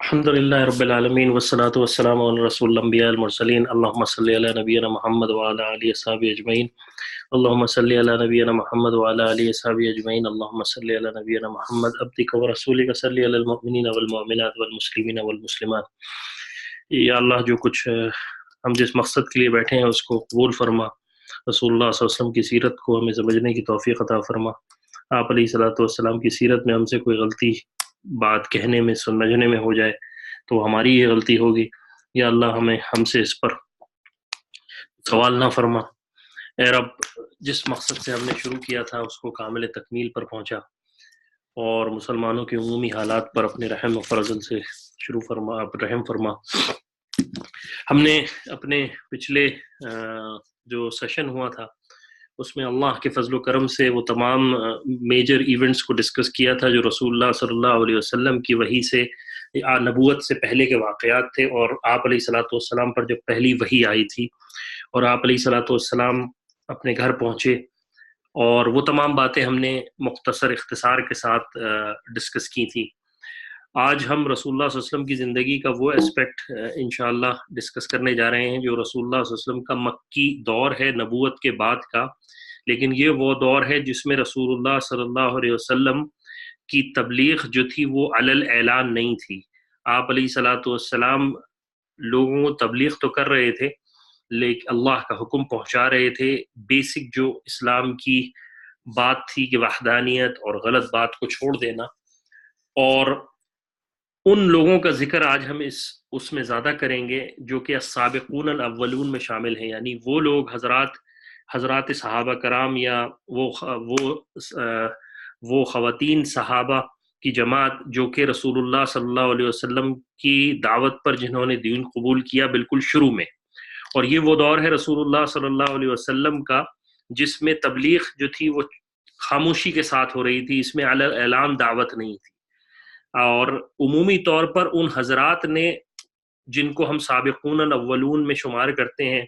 الحمدللہ رب العالمین والصلاة والسلام علی رسول الانبیاء المرسلین اللہم صلی علی نبینا محمد وعلی آلہ وصحبہ اجمعین اللہم صلی علی نبینا محمد وعلی آلہ وصحبہ اجمعین اللہم صلی علی نبینا محمد عبدک ورسولک صلی علی المؤمنین والمؤمنات والمسلمین والمسلمات۔ یا اللہ، جو کچھ ہم جس مقصد کے لیے بیٹھے ہیں اس کو قبول فرما، رسول اللہ صلی اللہ علیہ وسلم کی سیرت کو ہمیں سمجھنے کی توفیق عطا فرما۔ آپ علیہ الصلوۃ والسلام کی سیرت میں ہم سے کوئی غلطی بات کہنے میں سمجھنے میں ہو جائے تو ہماری یہ غلطی ہوگی۔ یا اللہ، ہم سے اس پر سوال نہ فرما۔ اے رب، جس مقصد سے ہم نے شروع کیا تھا اس کو کامل تکمیل پر پہنچا، اور مسلمانوں کے عمومی حالات پر اپنے رحم و فضل سے رحم فرما۔ ہم نے اپنے پچھلے جو سیشن ہوا تھا اس میں اللہ کے فضل و کرم سے وہ تمام میجر ایونٹس کو ڈسکس کیا تھا جو رسول اللہ صلی اللہ علیہ وسلم کی وحی سے، نبوت سے پہلے کے واقعات تھے، اور آپ علیہ الصلوۃ والسلام پر جب پہلی وحی آئی تھی اور آپ علیہ الصلوۃ والسلام اپنے گھر پہنچے، اور وہ تمام باتیں ہم نے مختصر اختصار کے ساتھ ڈسکس کی تھی۔ آج ہم رسول اللہ صلی اللہ علیہ وسلم کی زندگی کا وہ اسپیکٹ انشاءاللہ ڈسکس کرنے جا رہے ہیں جو رسول اللہ صلی اللہ علیہ وسلم کا مکی دور ہے نبوت کے بعد کا، لیکن یہ وہ دور ہے جس میں رسول اللہ صلی اللہ علیہ وسلم کی تبلیغ جو تھی وہ علی الاعلان نہیں تھی۔ آپ علیہ الصلوۃ والسلام لوگوں کو تبلیغ تو کر رہے تھے، لیکن اللہ کا حکم پہنچا رہے تھے۔ بیسک جو اسلام کی بات تھی کہ وحدانیت اور غلط بات کو چھوڑ دینا، اور ان لوگوں کا ذکر آج ہم اس میں زیادہ کریں گے جو کہ السابقون الاولون میں شامل ہیں، یعنی وہ لوگ حضرات صحابہ کرام یا وہ خواتین صحابہ کی جماعت جو کہ رسول اللہ صلی اللہ علیہ وسلم کی دعوت پر جنہوں نے دین قبول کیا بالکل شروع میں۔ اور یہ وہ دور ہے رسول اللہ صلی اللہ علیہ وسلم کا جس میں تبلیغ جو تھی وہ خاموشی کے ساتھ ہو رہی تھی، اس میں علی اعلان دعوت نہیں تھی۔ اور عمومی طور پر ان حضرات نے جن کو ہم سابقون الاولون میں شمار کرتے ہیں،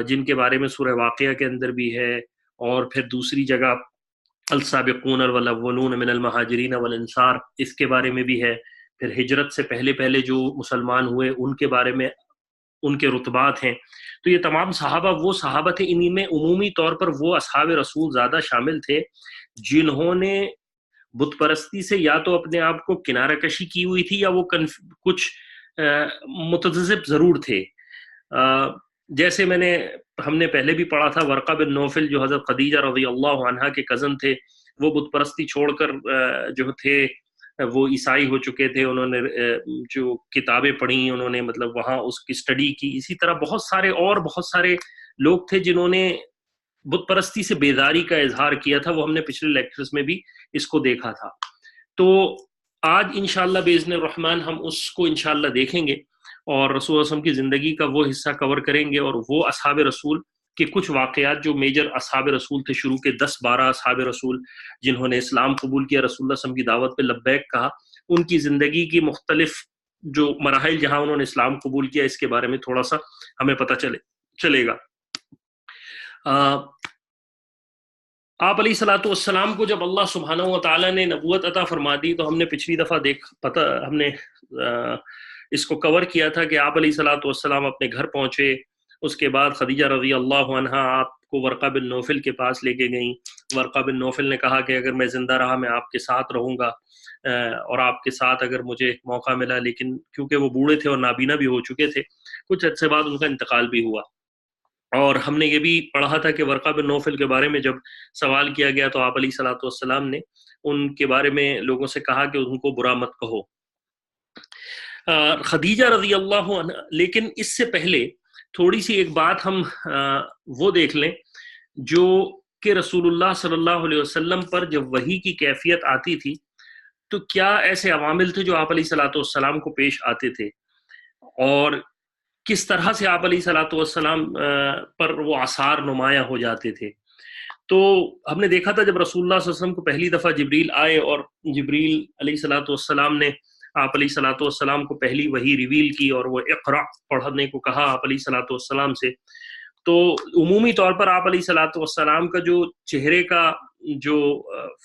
جن کے بارے میں سورہ واقعہ کے اندر بھی ہے، اور پھر دوسری جگہ السابقون الاولون من المہاجرین والانصار اس کے بارے میں بھی ہے، پھر ہجرت سے پہلے جو مسلمان ہوئے ان کے بارے میں ان کے رتبات ہیں۔ تو یہ تمام صحابہ وہ صحابہ تھے، انہی میں عمومی طور پر وہ اصحاب رسول زیادہ شامل تھے جنہوں نے بت پرستی سے یا تو اپنے آپ کو کنارہ کشی کی ہوئی تھی یا وہ کچھ متذبذب ضرور تھے۔ جیسے ہم نے پہلے بھی پڑھا تھا، ورقہ بن نوفل جو حضرت خدیجہ رضی اللہ عنہا کے کزن تھے، وہ بت پرستی چھوڑ کر جو تھے وہ عیسائی ہو چکے تھے، انہوں نے جو کتابیں پڑھی انہوں نے مطلب وہاں اس کی اسٹڈی کی۔ اسی طرح بہت سارے لوگ تھے جنہوں نے بت پرستی سے بیداری کا اظہار کیا تھا، وہ ہم نے پچھلے لیکچرز میں بھی اس کو دیکھا تھا۔ تو آج انشاءاللہ باذن الرحمن ہم اس کو انشاءاللہ دیکھیں گے اور رسول اللہ علیہ وسلم کی زندگی کا وہ حصہ کور کریں گے، اور وہ اصحاب رسول کے کچھ واقعات جو میجر اصحاب رسول تھے، شروع کے 10-12 اصحاب رسول جنہوں نے اسلام قبول کیا، رسول اللہ صلی اللہ علیہ وسلم کی دعوت پہ لبیک کہا، ان کی زندگی کی مختلف جو مراحل جہاں انہوں نے اسلام قبول کیا، اس کے بارے میں تھوڑا سا ہمیں پتہ چلے گا۔ آپ علیہ الصلوۃ والسلام کو جب اللہ سبحانہ و تعالیٰ نے نبوت عطا فرما دی تو ہم نے پچھلی دفعہ ہم نے اس کو کور کیا تھا کہ آپ علیہ الصلوۃ والسلام اپنے گھر پہنچے، اس کے بعد خدیجہ رضی اللہ عنہا آپ کو ورقہ بن نوفل کے پاس لے کے گئیں۔ ورقہ بن نوفل نے کہا کہ اگر میں زندہ رہا میں آپ کے ساتھ رہوں گا، اور آپ کے ساتھ اگر مجھے موقع ملا، لیکن کیونکہ وہ بوڑھے تھے اور نابینا بھی ہو چکے تھے، کچھ عرصے بعد ان کا انتقال بھی ہوا۔ اور ہم نے یہ بھی پڑھا تھا کہ ورقہ بن نوفل کے بارے میں جب سوال کیا گیا تو آپ علیہ الصلوۃ والسلام نے ان کے بارے میں لوگوں سے کہا کہ ان کو برا مت کہو۔ خدیجہ رضی اللہ عنہ، لیکن اس سے پہلے تھوڑی سی ایک بات ہم وہ دیکھ لیں جو کہ رسول اللہ صلی اللہ علیہ وسلم پر جب وحی کی کیفیت آتی تھی تو کیا ایسے عوامل تھے جو آپ علیہ الصلوۃ والسلام کو پیش آتے تھے، اور کس طرح سے آپ علیہ الصلوۃ والسلام پر وہ آثار نمایاں ہو جاتے تھے۔ تو ہم نے دیکھا تھا جب رسول اللہ صلی اللہ علیہ وسلم کو پہلی دفعہ جبریل آئے اور جبریل علیہ الصلوۃ والسلام نے آپ علیہ الصلوۃ والسلام کو پہلی وحی ریویل کی اور وہ اقرا پڑھنے کو کہا آپ علیہ الصلوۃ والسلام سے، تو عمومی طور پر آپ علیہ الصلوۃ والسلام کا جو چہرے کا جو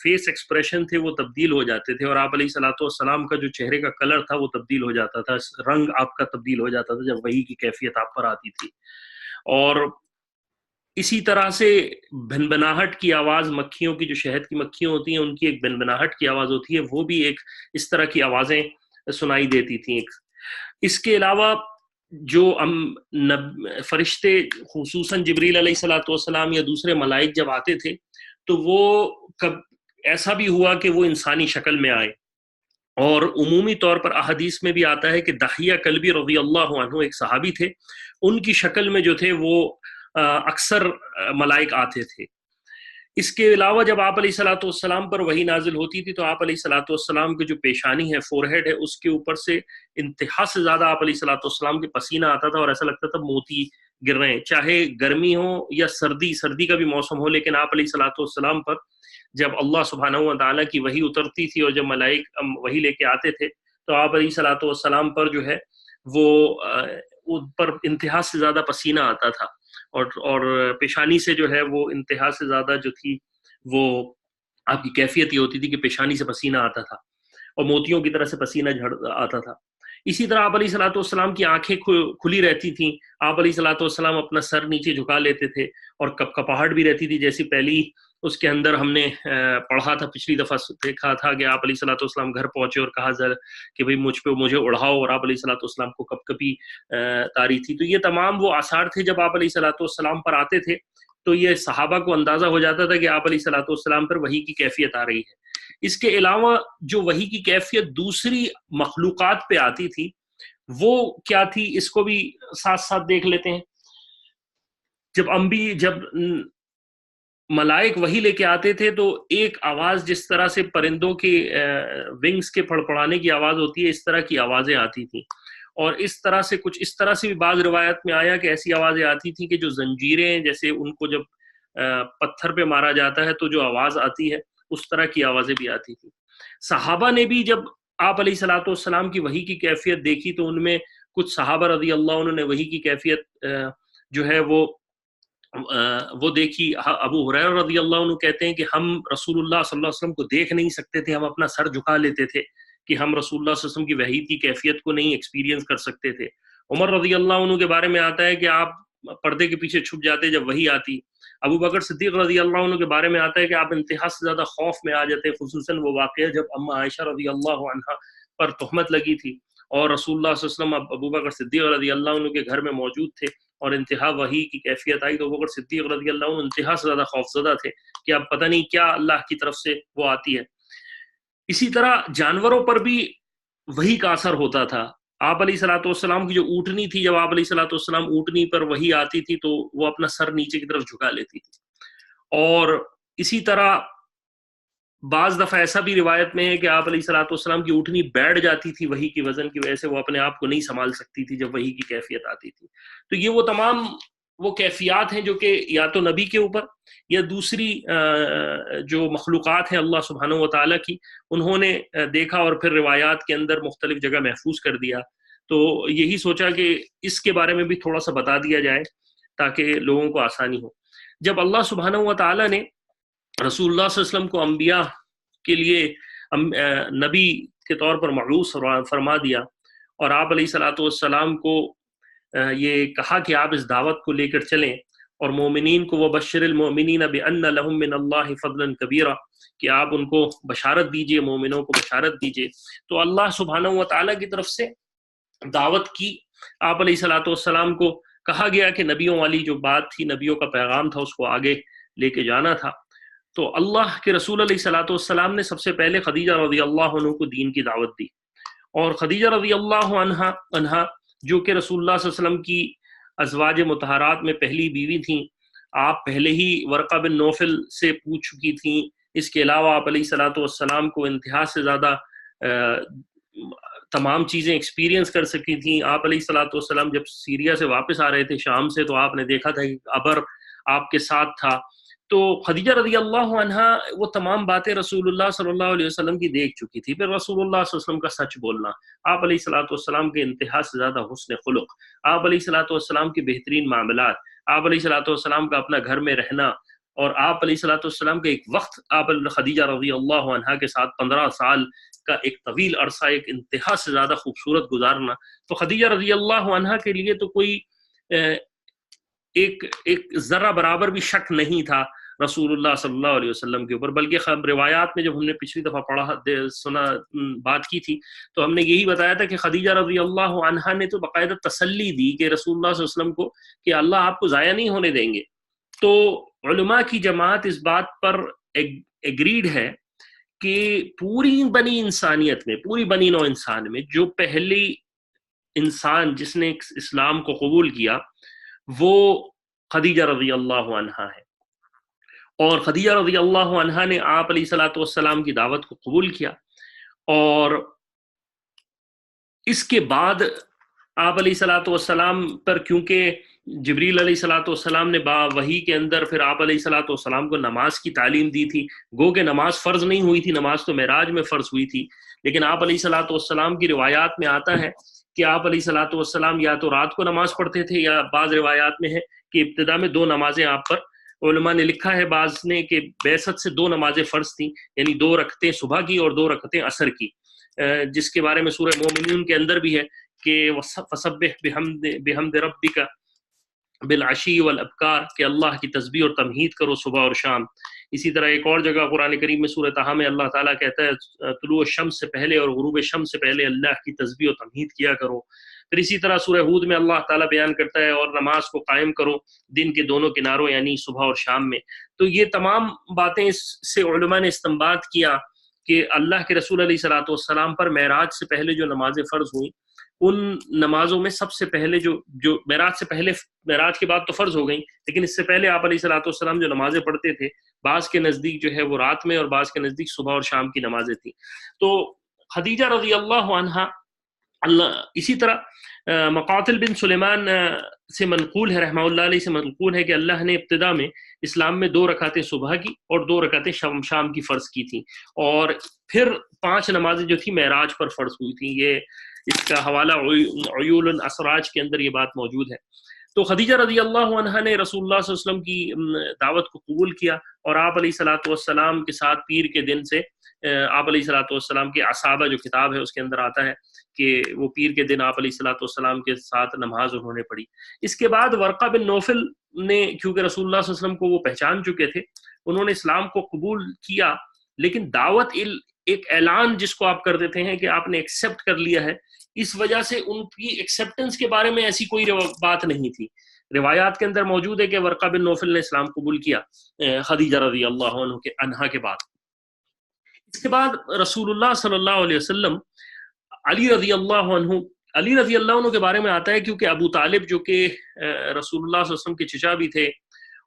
فیس ایکسپریشن تھے وہ تبدیل ہو جاتے تھے، اور آپ علیہ الصلوۃ والسلام کا جو چہرے کا کلر تھا وہ تبدیل ہو جاتا تھا، رنگ آپ کا تبدیل ہو جاتا تھا جب وحی کی کیفیت آپ پر آتی تھی۔ اور اسی طرح سے بھنبھناہٹ کی آواز، مکھیوں کی جو شہد کی مکھیاں ہوتی ہیں ان کی ایک بھنبھناہٹ کی آواز ہوتی ہے، وہ بھی ایک اس طرح کی آوازیں سنائی دیتی تھیں۔ اس کے علاوہ جو فرشتے خصوصاً جبریل علیہ الصلوۃ والسلام یا دوسرے ملائک جب آتے تھے تو وہ ایسا بھی ہوا کہ وہ انسانی شکل میں آئے، اور عمومی طور پر احادیث میں بھی آتا ہے کہ دحیہ کلبی رضی اللہ عنہ ایک صحابی تھے، ان کی شکل میں جو تھے وہ اکثر ملائک آتے تھے۔ اس کے علاوہ جب آپ علیہ الصلوۃ والسلام پر وحی نازل ہوتی تھی تو آپ علیہ الصلوۃ والسلام کی جو پیشانی ہے، فور ہیڈ ہے، اس کے اوپر سے انتہا سے زیادہ آپ علیہ الصلوۃ والسلام کے پسینہ آتا تھا، اور ایسا لگتا تھا موتی گر رہے ہیں، چاہے گرمی ہو یا سردی کا بھی موسم ہو، لیکن آپ علیہ الصلوۃ والسلام پر جب اللہ سبحانہ و تعالیٰ کی وحی اترتی تھی اور جب ملائک وحی لے کے آتے تھے تو آپ علیہ الصلوۃ والسلام پر جو ہے وہ ان پر انتہا سے زیادہ پسینہ آتا تھا، اور پیشانی سے جو ہے وہ انتہا سے زیادہ جو تھی وہ آپ کی کیفیت یہ ہوتی تھی کہ پیشانی سے پسینہ آتا تھا اور موتیوں کی طرح سے پسینہ جھڑ آتا تھا۔ اسی طرح آپ علیہ الصلوۃ والسلام کی آنکھیں کھلی رہتی تھیں، آپ علیہ الصلوۃ والسلام اپنا سر نیچے جھکا لیتے تھے، اور کپاہٹ بھی رہتی تھی، جیسی پہلی اس کے اندر ہم نے پڑھا تھا، پچھلی دفعہ دیکھا تھا کہ آپ علیہ الصلوۃ والسلام گھر پہنچے اور کہا کہ بھئی مجھے اڑھاؤ، اور آپ علیہ الصلوۃ والسلام کو کپ کپی تاری تھی۔ تو یہ تمام وہ آثار تھے جب آپ علیہ الصلوۃ والسلام پر آتے تھے تو یہ صحابہ کو اندازہ ہو جاتا تھا کہ آپ علیہ الصلوۃ والسلام پر وحی کی کیفیت آ رہی ہے۔ اس کے علاوہ جو وحی کی کیفیت دوسری مخلوقات پہ آتی تھی وہ کیا تھی، اس کو بھی ساتھ ساتھ دیکھ لیتے ہیں۔ جب ملائک وحی لے کے آتے تھے تو ایک آواز، جس طرح سے پرندوں کے ونگز کے پھڑپڑانے کی آواز ہوتی ہے، اس طرح کی آوازیں آتی تھیں، اور اس طرح سے بھی بعض روایت میں آیا کہ ایسی آوازیں آتی تھیں کہ جو زنجیریں، جیسے ان کو جب پتھر پہ مارا جاتا ہے تو جو آواز آتی ہے اس طرح کی آوازیں بھی آتی تھیں۔ صحابہ نے بھی جب آپ علیہ الصلوۃ والسلام کی وحی کی کیفیت دیکھی تو ان میں کچھ صحابہ رضی اللہ عنہ نے وحی کی کیفیت جو ہے وہ دیکھی۔ ابو ہریرہ رضی اللہ عنہ کہتے ہیں کہ ہم رسول اللہ صلی اللہ علیہ وسلم کو دیکھ نہیں سکتے تھے، ہم اپنا سر جھکا لیتے تھے کہ ہم رسول اللہ صلی اللہ علیہ وسلم کی وحی کی کیفیت کو نہیں ایکسپیرینس کر سکتے تھے۔ عمر رضی اللہ عنہ کے بارے میں آتا ہے کہ آپ پردے کے پیچھے چھپ جاتے جب وحی آتی۔ ابو بکر صدیق رضی اللہ عنہ کے بارے میں آتا ہے کہ آپ انتہا سے زیادہ خوف میں آ جاتے، خصوصاً وہ واقعہ جب اما عائشہ رضی اللہ عنہا پر تہمت لگی تھی اور رسول اللہ صلی اللہ علیہ وسلم ابو بکر صدیق رضی اللہ عنہ کے گھر میں موجود تھے اور انتہا وحی کی کیفیت آئی تو ابو بکر صدیق رضی اللہ عنہ انتہا سے زیادہ خوفزدہ تھے کہ اب پتہ نہیں کیا اللہ کی طرف سے وہ آتی ہے۔ اسی طرح جانوروں پر بھی وحی کا اثر ہوتا تھا۔ آپ علیہ الصلوۃ والسلام کی جو اونٹنی تھی، جب آپ علیہ الصلوۃ والسلام اونٹنی پر وحی آتی تھی تو وہ اپنا سر نیچے کی طرف جھکا لیتی تھی، اور اسی طرح بعض دفعہ ایسا بھی روایت میں ہے کہ آپ علیہ الصلوۃ والسلام کی اونٹنی بیٹھ جاتی تھی وحی کی وزن کی وجہ سے، وہ اپنے آپ کو نہیں سنبھال سکتی تھی جب وحی کی کیفیت آتی تھی۔ تو یہ وہ تمام وہ کیفیات ہیں جو کہ یا تو نبی کے اوپر یا دوسری جو مخلوقات ہیں اللہ سبحانہ و تعالیٰ کی، انہوں نے دیکھا اور پھر روایات کے اندر مختلف جگہ محفوظ کر دیا۔ تو یہی سوچا کہ اس کے بارے میں بھی تھوڑا سا بتا دیا جائے تاکہ لوگوں کو آسانی ہو۔ جب اللہ سبحانہ و تعالیٰ نے رسول اللہ صلی اللہ علیہ وسلم کو انبیاء کے لیے نبی کے طور پر مبعوث فرما دیا اور آپ علیہ الصلوۃ والسلام کو یہ کہا کہ آپ اس دعوت کو لے کر چلیں اور مومنین کو وبشر المؤمنین بان لهم من اللہ فضلا کبیرا، کہ آپ ان کو بشارت دیجئے، مومنوں کو بشارت دیجئے، تو اللہ سبحانہ و تعالیٰ کی طرف سے دعوت کی۔ آپ علیہ الصلوۃ والسلام کو کہا گیا کہ نبیوں والی جو بات تھی، نبیوں کا پیغام تھا، اس کو آگے لے کے جانا تھا۔ تو اللہ کے رسول علیہ الصلوۃ والسلام نے سب سے پہلے خدیجہ رضی اللہ عنہ کو دین کی دعوت دی، اور خدیجہ رضی اللہ عنہا جو کہ رسول اللہ صلی اللہ علیہ وسلم کی ازواج مطہرات میں پہلی بیوی تھیں، آپ پہلے ہی ورقہ بن نوفل سے پوچھ چکی تھیں۔ اس کے علاوہ آپ علیہ الصلوۃ والسلام کو انتہا سے زیادہ تمام چیزیں ایکسپیرینس کر سکی تھیں۔ آپ علیہ الصلوۃ والسلام جب سیریا سے واپس آ رہے تھے شام سے، تو آپ نے دیکھا تھا کہ ابر آپ کے ساتھ تھا۔ تو خدیجہ رضی اللہ عنہا وہ تمام باتیں رسول اللہ صلی اللہ علیہ وسلم کی دیکھ چکی تھی۔ پھر رسول اللہ صلی اللہ علیہ وسلم کا سچ بولنا، آپ علیہ الصلوۃ والسلام کے انتہا سے زیادہ حسن خلق، آپ علیہ الصلوۃ والسلام کے بہترین معاملات، آپ علیہ الصلوۃ والسلام کا اپنا گھر میں رہنا، اور آپ علیہ الصلوۃ والسلام کا ایک وقت آپ خدیجہ رضی اللہ عنہا کے ساتھ 15 سال کا ایک طویل عرصہ ایک انتہا سے زیادہ خوبصورت گزارنا، تو خدیجہ رضی اللہ عنہا کے لیے تو کوئی ایک ذرہ برابر بھی شک نہیں تھا رسول اللہ صلی اللہ علیہ وسلم کے اوپر، بلکہ روایات میں جب ہم نے پچھلی دفعہ سنا بات کی تھی تو ہم نے یہی بتایا تھا کہ خدیجہ رضی اللہ عنہا نے تو باقاعدہ تسلی دی کہ رسول اللہ صلی اللہ علیہ وسلم کو کہ اللہ آپ کو ضائع نہیں ہونے دیں گے۔ تو علماء کی جماعت اس بات پر ایگریڈ ہے کہ پوری بنی انسانیت میں، پوری بنی نوع انسان میں جو پہلی انسان جس نے اسلام کو قبول کیا وہ خدیجہ رضی اللہ عنہا ہے، اور خدیجہ رضی اللہ عنہا نے آپ علیہ الصلوۃ والسلام کی دعوت کو قبول کیا، اور اس کے بعد آپ علیہ الصلوۃ والسلام پر کیونکہ جبریل علیہ الصلوۃ والسلام نے وحی کے اندر پھر آپ علیہ الصلوۃ والسلام کو نماز کی تعلیم دی تھی، گو کہ نماز فرض نہیں ہوئی تھی، نماز تو معراج میں فرض ہوئی تھی، لیکن آپ علیہ الصلوۃ والسلام کی روایات میں آتا ہے کہ آپ علیہ الصلوۃ والسلام یا تو رات کو نماز پڑھتے تھے، یا بعض روایات میں ہے کہ ابتدا میں 2 نمازیں آپ پر، علماء نے لکھا ہے بعض نے کہ بعثت سے 2 نمازیں فرض تھیں، یعنی 2 رکعتیں صبح کی اور 2 رکعتیں عصر کی، جس کے بارے میں سورہ مومنون کے اندر بھی ہے کہ فسبح بحمد ربک بالعشی والابکار، کہ اللہ کی تسبیح اور تمہید کرو صبح اور شام۔ اسی طرح ایک اور جگہ قرآن کریم میں سورہ طٰہٰ میں اللہ تعالیٰ کہتا ہے طلوع الشمس سے پہلے اور غروب شمس سے پہلے اللہ کی تسبیح و تمہید کیا کرو۔ پھر اسی طرح سورہ ہود میں اللہ تعالیٰ بیان کرتا ہے اور نماز کو قائم کرو دن کے دونوں کناروں، یعنی صبح اور شام میں۔ تو یہ تمام باتیں اس سے علماء نے استنباط کیا کہ اللہ کے رسول علیہ الصلوۃ والسلام پر معراج سے پہلے جو نمازیں فرض ہوئیں، ان نمازوں میں سب سے پہلے جو معراج سے پہلے، معراج کے بعد تو فرض ہو گئیں، لیکن اس سے پہلے آپ علیہ الصلوۃ والسلام جو نمازیں پڑھتے تھے، بعض کے نزدیک جو ہے وہ رات میں اور بعض کے نزدیک صبح اور شام کی نمازیں تھیں۔ تو خدیجہ رضی اللہ عنہا، اسی طرح مقاتل بن سلیمان سے منقول ہے، رحمہ اللہ علیہ سے منقول ہے کہ اللہ نے ابتدا میں اسلام میں 2 رکعتیں صبح کی اور 2 رکعتیں شام کی فرض کی تھیں، اور پھر 5 نمازیں جو تھی معراج پر فرض ہوئی تھیں۔ یہ اس کا حوالہ عیول الاسراج کے اندر یہ بات موجود ہے۔ تو خدیجہ رضی اللہ عنہا نے رسول اللہ صلی اللہ علیہ وسلم کی دعوت کو قبول کیا، اور آپ علیہ الصلوۃ والسلام کے ساتھ پیر کے دن سے آپ علیہ الصلوۃ والسلام کے عصابہ جو کتاب ہے اس کے اندر آتا ہے کہ وہ پیر کے دن آپ علیہ الصلوۃ والسلام کے ساتھ نماز انہوں نے پڑھی۔ اس کے بعد ورقہ بن نوفل نے، کیونکہ رسول اللہ صلی اللہ علیہ وسلم کو وہ پہچان چکے تھے، انہوں نے اسلام کو قبول کیا، لیکن دعوت ایک اعلان جس کو آپ کر دیتے ہیں کہ آپ نے ایکسیپٹ کر لیا ہے، اس وجہ سے ان کی ایکسیپٹنس کے بارے میں ایسی کوئی بات نہیں تھی۔ روایات کے اندر موجود ہے کہ ورقہ بن نوفل نے اسلام قبول کیا خدیجہ رضی اللہ عنہا کے بعد۔ اس کے بعد رسول اللہ صلی اللہ علیہ وسلم علی رضی اللہ عنہ کے بارے میں آتا ہے، کیونکہ ابو طالب جو کہ رسول اللہ صلی اللہ علیہ وسلم کے چچا بھی تھے،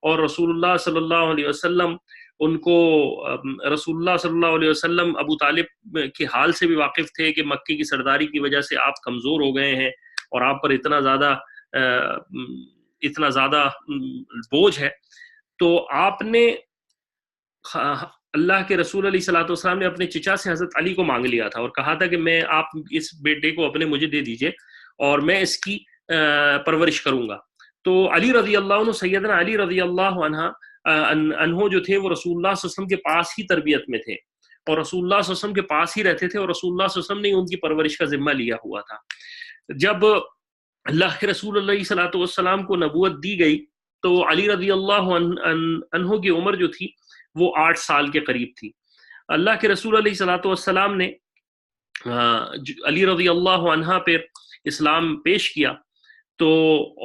اور رسول اللہ صلی اللہ علیہ وسلم ان کو، رسول اللہ صلی اللہ علیہ وسلم ابو طالب کے حال سے بھی واقف تھے کہ مکے کی سرداری کی وجہ سے آپ کمزور ہو گئے ہیں اور آپ پر اتنا زیادہ بوجھ ہے، تو آپ نے، اللہ کے رسول علیہ الصلوۃ والسلام نے اپنے چچا سے حضرت علی کو مانگ لیا تھا اور کہا تھا کہ آپ اس بیٹے کو اپنے مجھے دے دیجئے اور میں اس کی پرورش کروں گا۔ تو علی رضی اللہ عنہ، سیدنا علی رضی اللہ عنہ جو تھے وہ رسول اللہ صلی اللہ علیہ وسلم کے پاس ہی تربیت میں تھے، اور رسول اللہ صلی اللہ علیہ وسلم کے پاس ہی رہتے تھے، اور رسول اللہ صلی اللہ علیہ وسلم نے ان کی پرورش کا ذمہ لیا ہوا تھا۔ جب اللہ کے رسول علیہ الصلوۃ والسلام کو نبوت دی گئی تو علی رضی اللہ عنہ کی عمر جو تھی وہ 8 سال کے قریب تھی۔ اللہ کے رسول علیہ الصلوۃ والسلام نے علی رضی اللہ عنہ پہ اسلام پیش کیا، تو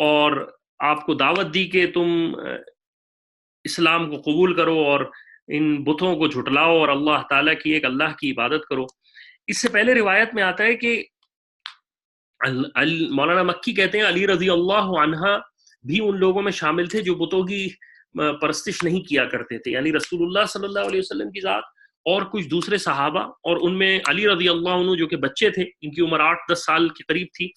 اور آپ کو دعوت دی کہ تم اسلام کو قبول کرو اور ان بتوں کو جھٹلاؤ اور اللہ تعالیٰ کی ایک اللہ کی عبادت کرو۔ اس سے پہلے روایت میں آتا ہے کہ مولانا مکی کہتے ہیں علی رضی اللہ عنہ بھی ان لوگوں میں شامل تھے جو بتوں کی پرستش نہیں کیا کرتے تھے، یعنی رسول اللہ صلی اللہ علیہ وسلم کی ذات اور کچھ دوسرے صحابہ، اور ان میں علی رضی اللہ عنہ جو کہ بچے تھے، ان کی عمر 8-10 سال کے قریب تھی،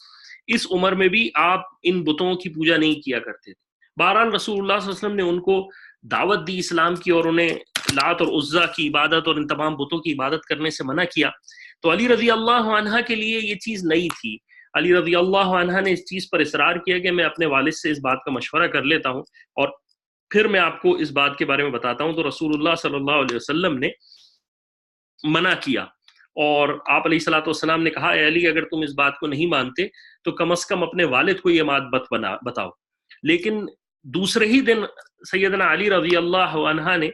اس عمر میں بھی آپ ان بتوں کی پوجا نہیں کیا کرتے تھے۔ بہرحال رسول اللہ صلی اللہ علیہ وسلم نے ان کو دعوت دی اسلام کی اور انہیں لات اور عزا کی عبادت اور ان تمام بتوں کی عبادت کرنے سے منع کیا۔ تو علی رضی اللہ عنہ کے لیے یہ چیز نئی تھی۔ علی رضی اللہ عنہ نے اس چیز پر اصرار کیا کہ میں اپنے والد سے اس بات کا مشورہ کر لیتا ہوں اور پھر میں آپ کو اس بات کے بارے میں بتاتا ہوں. تو رسول اللہ صلی اللہ علیہ وسلم نے منع کیا اور آپ علیہ الصلوۃ والسلام نے کہا اے علی اگر تم اس بات کو نہیں مانتے تو کم از کم اپنے والد کو یہ بات بتاؤ. لیکن دوسرے ہی دن سیدنا علی رضی اللہ عنہ نے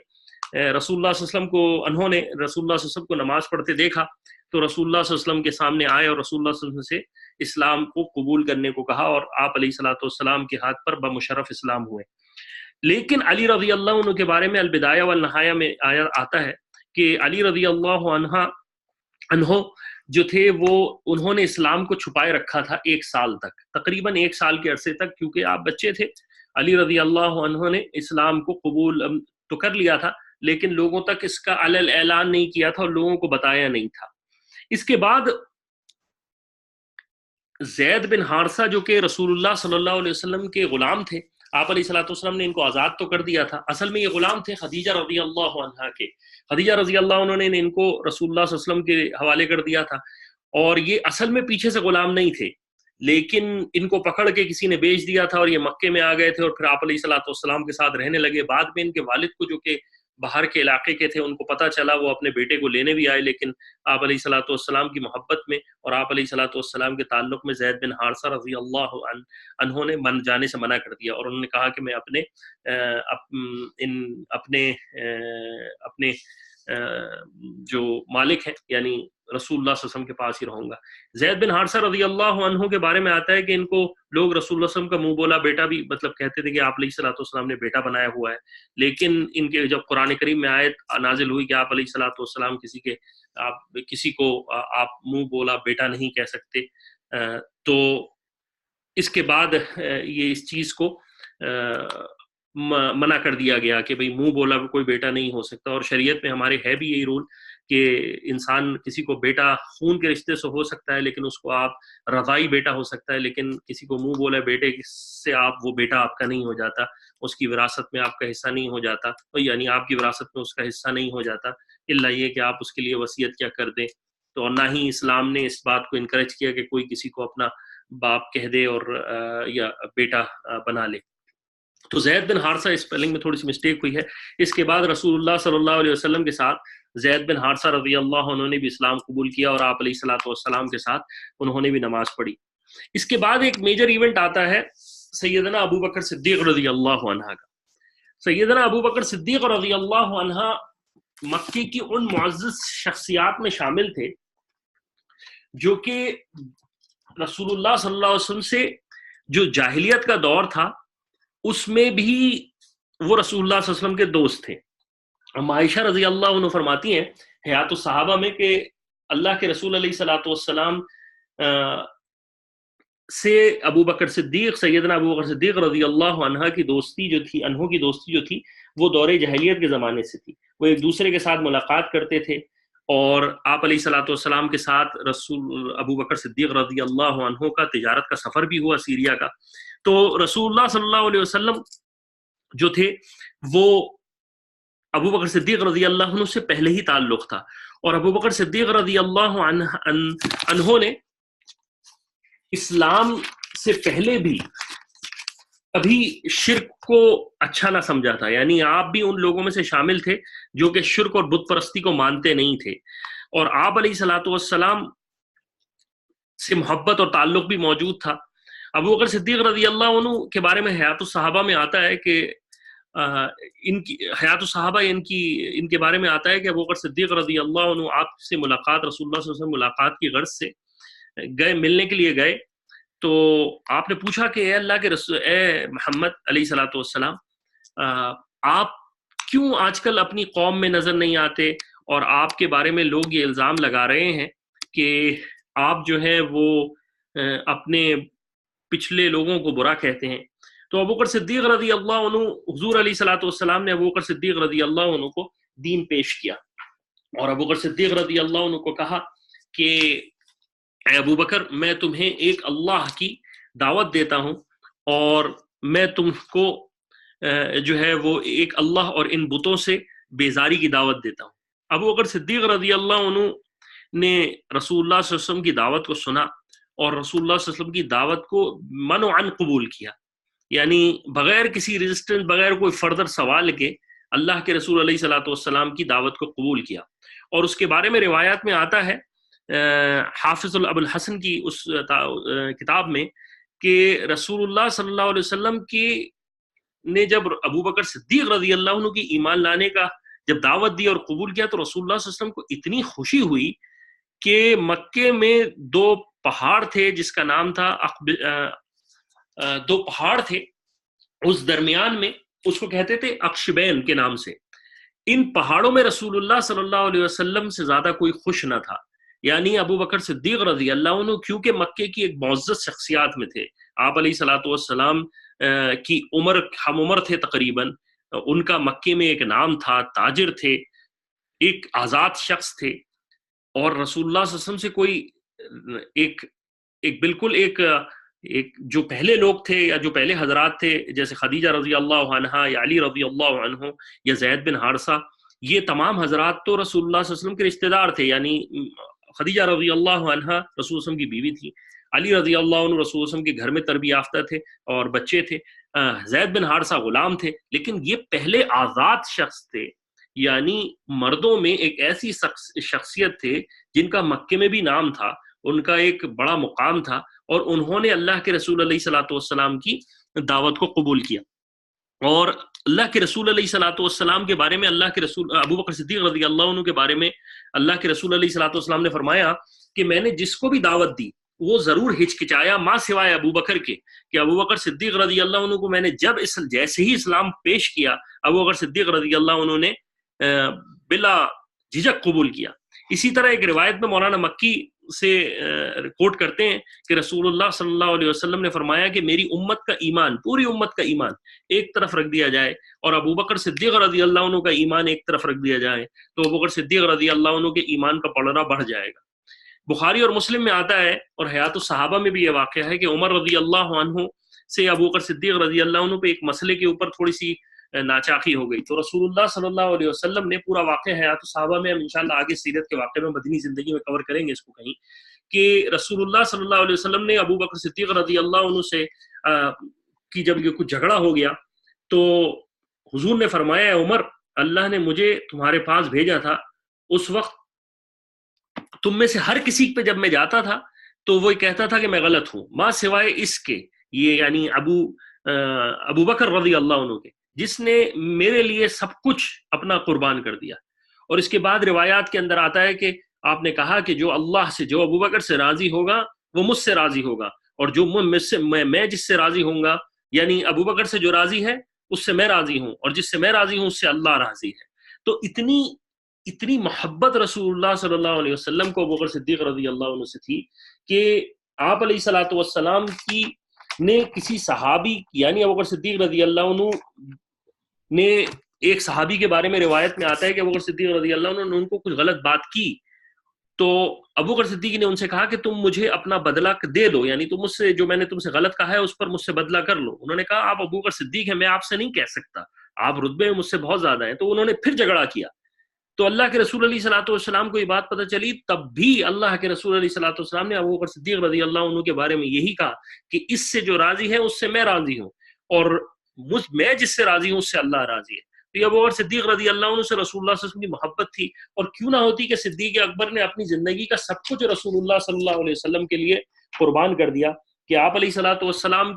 رسول اللہ صلی اللہ علیہ وسلم کو رسول اللہ صلی اللہ علیہ وسلم کو نماز پڑھتے دیکھا تو رسول اللہ صلی اللہ علیہ وسلم کے سامنے آئے اور رسول اللہ صلی اللہ علیہ وسلم سے اسلام کو قبول کرنے کو کہا اور آپ علیہ الصلوۃ والسلام کے ہاتھ پر بمشرف اسلام ہوئے. لیکن علی رضی اللہ عنہ کے بارے میں البدایہ والنہایہ میں آتا ہے کہ علی رضی اللہ عنہ جو تھے وہ انہوں نے اسلام کو چھپائے رکھا تھا 1 سال تک، تقریباً 1 سال کے عرصے تک، کیونکہ آپ بچے تھے. علی رضی اللہ عنہ نے اسلام کو قبول تو کر لیا تھا لیکن لوگوں تک اس کا علل اعلان نہیں کیا تھا اور لوگوں کو بتایا نہیں تھا. اس کے بعد زید بن حارثہ جو کہ رسول اللہ صلی اللہ علیہ وسلم کے غلام تھے، آپ علیہ الصلوۃ والسلام نے ان کو آزاد تو کر دیا تھا، اصل میں یہ غلام تھے خدیجہ رضی اللہ عنہا کے. خدیجہ رضی اللہ عنہ نے ان کو رسول اللہ صلی اللہ علیہ وسلم کے حوالے کر دیا تھا اور یہ اصل میں پیچھے سے غلام نہیں تھے لیکن ان کو پکڑ کے کسی نے بیچ دیا تھا اور یہ مکے میں آ گئے تھے اور پھر آپ علیہ الصلوۃ والسلام کے ساتھ رہنے لگے. بعد میں ان کے والد کو جو کہ باہر کے علاقے کے تھے ان کو پتہ چلا، وہ اپنے بیٹے کو لینے بھی آئے لیکن آپ علیہ الصلوۃ والسلام کی محبت میں اور آپ علیہ الصلوۃ والسلام کے تعلق میں زید بن حارثہ رضی اللہ عنہ نے جانے سے منع کر دیا اور انہوں نے کہا کہ میں اپنے جو مالک ہیں یعنی رسول اللہ صلی اللہ علیہ وسلم کے پاس ہی رہوں گا. زید بن حارثہ رضی اللہ عنہ کے بارے میں آتا ہے کہ ان کو لوگ رسول اللہ صلی اللہ علیہ وسلم کا منہ بولا بیٹا بھی مطلب کہتے تھے کہ آپ علیہ الصلوۃ والسلام نے بیٹا بنایا ہوا ہے. لیکن ان کے جب قرآن کریم میں آیت نازل ہوئی کہ آپ علیہ الصلوۃ والسلام کسی کو آپ منہ بولا بیٹا نہیں کہہ سکتے، تو اس کے بعد یہ اس چیز کو منع کر دیا گیا کہ بھئی منہ بولا کوئی بیٹا نہیں ہو سکتا. اور شریعت میں ہمارے ہے بھی یہی رول کہ انسان کسی کو بیٹا خون کے رشتے سے ہو سکتا ہے لیکن اس کو آپ رضائی بیٹا ہو سکتا ہے، لیکن کسی کو منہ بولا بیٹے سے آپ وہ بیٹا آپ کا نہیں ہو جاتا، اس کی وراثت میں آپ کا حصہ نہیں ہو جاتا، یعنی آپ کی وراثت میں اس کا حصہ نہیں ہو جاتا الا یہ کہ آپ اس کے لیے وصیت کیا کر دیں. تو اور نہ ہی اسلام نے اس بات کو انکریج کیا کہ کوئی کسی کو اپنا باپ کہہ دے اور یا بیٹا بنا لے. تو زید بن حارثہ اسپیلنگ میں تھوڑی سی مسٹیک ہوئی ہے. اس کے بعد رسول اللہ صلی اللہ علیہ وسلم کے ساتھ زید بن حارثہ رضی اللہ عنہ نے بھی اسلام قبول کیا اور آپ علیہ الصلوۃ والسلام کے ساتھ انہوں نے بھی نماز پڑھی. اس کے بعد ایک میجر ایونٹ آتا ہے سیدنا ابو بکر صدیق رضی اللہ عنہ کا. سیدنا ابو بکر صدیق رضی اللہ عنہ مکے کی ان معزز شخصیات میں شامل تھے جو کہ رسول اللہ صلی اللہ علیہ وسلم سے جو جاہلیت کا دور تھا اس میں بھی وہ رسول اللہ صلی اللہ علیہ وسلم کے دوست تھے. عائشہ رضی اللہ عنہ فرماتی ہیں حیات الصحابہ میں کہ اللہ کے رسول علیہ الصلوۃ والسلام سے ابو بکر صدیق سیدنا ابو بکر صدیق رضی اللہ عنہ کی دوستی جو تھی وہ دور جاہلیت کے زمانے سے تھی. وہ ایک دوسرے کے ساتھ ملاقات کرتے تھے اور آپ علیہ الصلوۃ والسلام کے ساتھ رسول ابو بکر صدیق رضی اللہ عنہ کا تجارت کا سفر بھی ہوا سیریا کا. تو رسول اللہ صلی اللہ علیہ وسلم جو تھے وہ ابو بکر صدیق رضی اللہ عنہ سے پہلے ہی تعلق تھا اور ابو بکر صدیق رضی اللہ عنہ نے اسلام سے پہلے بھی ابھی شرک کو اچھا نہ سمجھا تھا. یعنی آپ بھی ان لوگوں میں سے شامل تھے جو کہ شرک اور بت پرستی کو مانتے نہیں تھے اور آپ علیہ الصلوۃ والسلام سے محبت اور تعلق بھی موجود تھا. ابو بکر صدیق رضی اللہ عنہ کے بارے میں حیات الصحابہ میں آتا ہے کہ ان کے بارے میں آتا ہے کہ ابو بکر صدیق رضی اللہ عنہ آپ سے ملاقات رسول اللہ صلی اللہ علیہ وسلم ملاقات کی غرض سے گئے، ملنے کے لیے گئے. تو آپ نے پوچھا کہ اے اللہ کے رسول، اے محمد علیہ الصلوۃ والسلام، آپ کیوں آج کل اپنی قوم میں نظر نہیں آتے اور آپ کے بارے میں لوگ یہ الزام لگا رہے ہیں کہ آپ جو ہے وہ اپنے پچھلے لوگوں کو برا کہتے ہیں. تو ابو بکر صدیق رضی اللہ عنہ حضور علیہ الصلوۃ والسلام نے ابو بکر صدیق رضی اللہ عنہ کو دین پیش کیا اور ابو بکر صدیق رضی اللہ عنہ کو کہا کہ اے ابو بکر، میں تمہیں ایک اللہ کی دعوت دیتا ہوں اور میں تم کو جو ہے وہ ایک اللہ اور ان بتوں سے بیزاری کی دعوت دیتا ہوں. ابو بکر صدیق رضی اللہ عنہ نے رسول اللہ صلی اللہ علیہ وسلم کی دعوت کو سنا اور رسول اللہ صلی اللہ علیہ وسلم کی دعوت کو منعاً قبول کیا. یعنی بغیر کسی ریزسٹنس، بغیر کوئی فردر سوال کے اللہ کے رسول علیہ الصلوۃ والسلام کی دعوت کو قبول کیا. اور اس کے بارے میں روایات میں آتا ہے حافظ ابو الحسن کی اس کتاب میں کہ رسول اللہ صلی اللہ علیہ وسلم کی نے جب ابو بکر صدیق رضی اللہ عنہ کی ایمان لانے کا جب دعوت دی اور قبول کیا تو رسول اللہ صلی اللہ علیہ وسلم کو اتنی خوشی ہوئی کہ مکے میں دو پہاڑ تھے جس کا نام تھا دو پہاڑ تھے اس درمیان میں، اس کو کہتے تھے اقشبین کے نام سے. ان پہاڑوں میں رسول اللہ صلی اللہ علیہ وسلم سے زیادہ کوئی خوش نہ تھا. یعنی ابو بکر صدیق رضی اللہ عنہ کیونکہ مکے کی ایک معزز شخصیات میں تھے، آپ علیہ الصلوۃ والسلام کی عمر ہم عمر تھے تقریباً، ان کا مکے میں ایک نام تھا، تاجر تھے، ایک آزاد شخص تھے، اور رسول اللہ صلی اللہ علیہ وسلم سے کوئی ایک بالکل ایک جو پہلے لوگ تھے یا جو پہلے حضرات تھے جیسے خدیجہ رضی اللہ عنہا یا علی رضی اللہ عنہ یا زید بن حارثہ، یہ تمام حضرات تو رسول اللہ صلی اللہ علیہ وسلم کے رشتہ دار تھے. یعنی خدیجہ رضی اللہ عنہا رسول اللہ علیہ وسلم کی بیوی تھی، علی رضی اللہ عنہ رسول اللہ علیہ وسلم کے گھر میں تربیت یافتہ تھے اور بچے تھے، زید بن حارثہ غلام تھے، لیکن یہ پہلے آزاد شخص تھے. یعنی مردوں میں ایک ایسی شخصیت تھے جن کا مکے میں بھی نام تھا، ان کا ایک بڑا مقام تھا، اور انہوں نے اللہ کے رسول علیہ الصلوۃ والسلام کی دعوت کو قبول کیا. اور اللہ کے رسول علیہ الصلوۃ والسلام کے بارے میں اللہ کے رسول ابو بکر صدیق رضی اللہ عنہ کے بارے میں اللہ کے رسول علیہ الصلوۃ والسلام نے فرمایا کہ میں نے جس کو بھی دعوت دی وہ ضرور ہچکچایا ماں سوائے ابو بکر کے، کہ ابو بکر صدیق رضی اللہ عنہ کو میں نے جب جیسے ہی اسلام پیش کیا ابو بکر صدیق رضی اللہ عنہ نے بلا جھجک قبول کیا. اسی طرح ایک روایت میں مولانا مکی سے کوٹ کرتے ہیں کہ رسول اللہ صلی اللہ علیہ وسلم نے فرمایا کہ میری امت کا ایمان، پوری امت کا ایمان ایک طرف رکھ دیا جائے اور ابو بکر صدیق رضی اللہ عنہ کا ایمان ایک طرف رکھ دیا جائے تو ابو بکر صدیق رضی اللہ عنہ کے ایمان کا پلڑا بڑھ جائے گا. بخاری اور مسلم میں آتا ہے اور حیات الصحابہ میں بھی یہ واقعہ ہے کہ عمر رضی اللہ عنہ سے ابو بکر صدیق رضی اللہ عنہ پہ ایک مسئلے کے اوپر تھوڑی سی ناچاقی ہو گئی تو رسول اللہ صلی اللہ علیہ وسلم نے پورا واقعہ حیات الصحابہ میں، ہم انشاءاللہ آگے سیرت کے واقعے میں مدنی زندگی میں کور کریں گے اس کو کہیں، کہ رسول اللہ صلی اللہ علیہ وسلم نے ابو بکر صدیق رضی اللہ عنہ سے کی جب یہ کچھ جھگڑا ہو گیا تو حضور نے فرمایا عمر اللہ نے مجھے تمہارے پاس بھیجا تھا، اس وقت تم میں سے ہر کسی پہ جب میں جاتا تھا تو وہ کہتا تھا کہ میں غلط ہوں، ماں سوائے اس کے، یہ یعنی ابو بکر رضی اللہ عنہ کے، جس نے میرے لیے سب کچھ اپنا قربان کر دیا. اور اس کے بعد روایات کے اندر آتا ہے کہ آپ نے کہا کہ جو اللہ سے، جو ابو بکر سے راضی ہوگا وہ مجھ سے راضی ہوگا، اور جو میں جس سے راضی ہوں گا، یعنی ابو بکر سے جو راضی ہے اس سے میں راضی ہوں، اور جس سے میں راضی ہوں اس سے اللہ راضی ہے. تو اتنی محبت رسول اللہ صلی اللہ علیہ وسلم کو ابو بکر صدیق رضی اللہ عنہ سے تھی کہ آپ علیہ الصلوۃ والسلام کی نے کسی صحابی یعنی ابو بکر صدیق رضی اللہ عنہ نے ایک صحابی کے بارے میں روایت میں آتا ہے کہ ابو بکر صدیق رضی اللہ عنہ نے ان کو کچھ غلط بات کی تو ابو بکر صدیق نے ان سے کہا کہ تم مجھے اپنا بدلہ دے دو، یعنی تم مجھ سے جو میں نے تم سے غلط کہا ہے اس پر مجھ سے بدلہ کر لو. انہوں نے کہا آپ ابو بکر صدیق ہیں، میں آپ سے نہیں کہہ سکتا، آپ رتبے میں مجھ سے بہت زیادہ ہیں. تو انہوں نے پھر جھگڑا کیا تو اللہ کے رسول علیہ الصلوۃ والسلام کو یہ بات پتہ چلی، تب بھی اللہ کے رسول علیہ الصلوۃ والسلام نے ابو بکر صدیق رضی اللہ عنہ کے بارے میں یہی کہا کہ اس سے جو راضی ہے اس سے میں راضی ہوں، اور میں جس سے راضی ہوں اس سے اللہ راضی ہے. تو یہ ابو بکر صدیق رضی اللہ عنہ سے رسول اللہ صلی اللہ علیہ وسلم کی محبت تھی، اور کیوں نہ ہوتی کہ صدیق اکبر نے اپنی زندگی کا سب کچھ رسول اللہ صلی اللہ علیہ وسلم کے لیے قربان کر دیا. کہ آپ علیہ الصلوۃ والسلام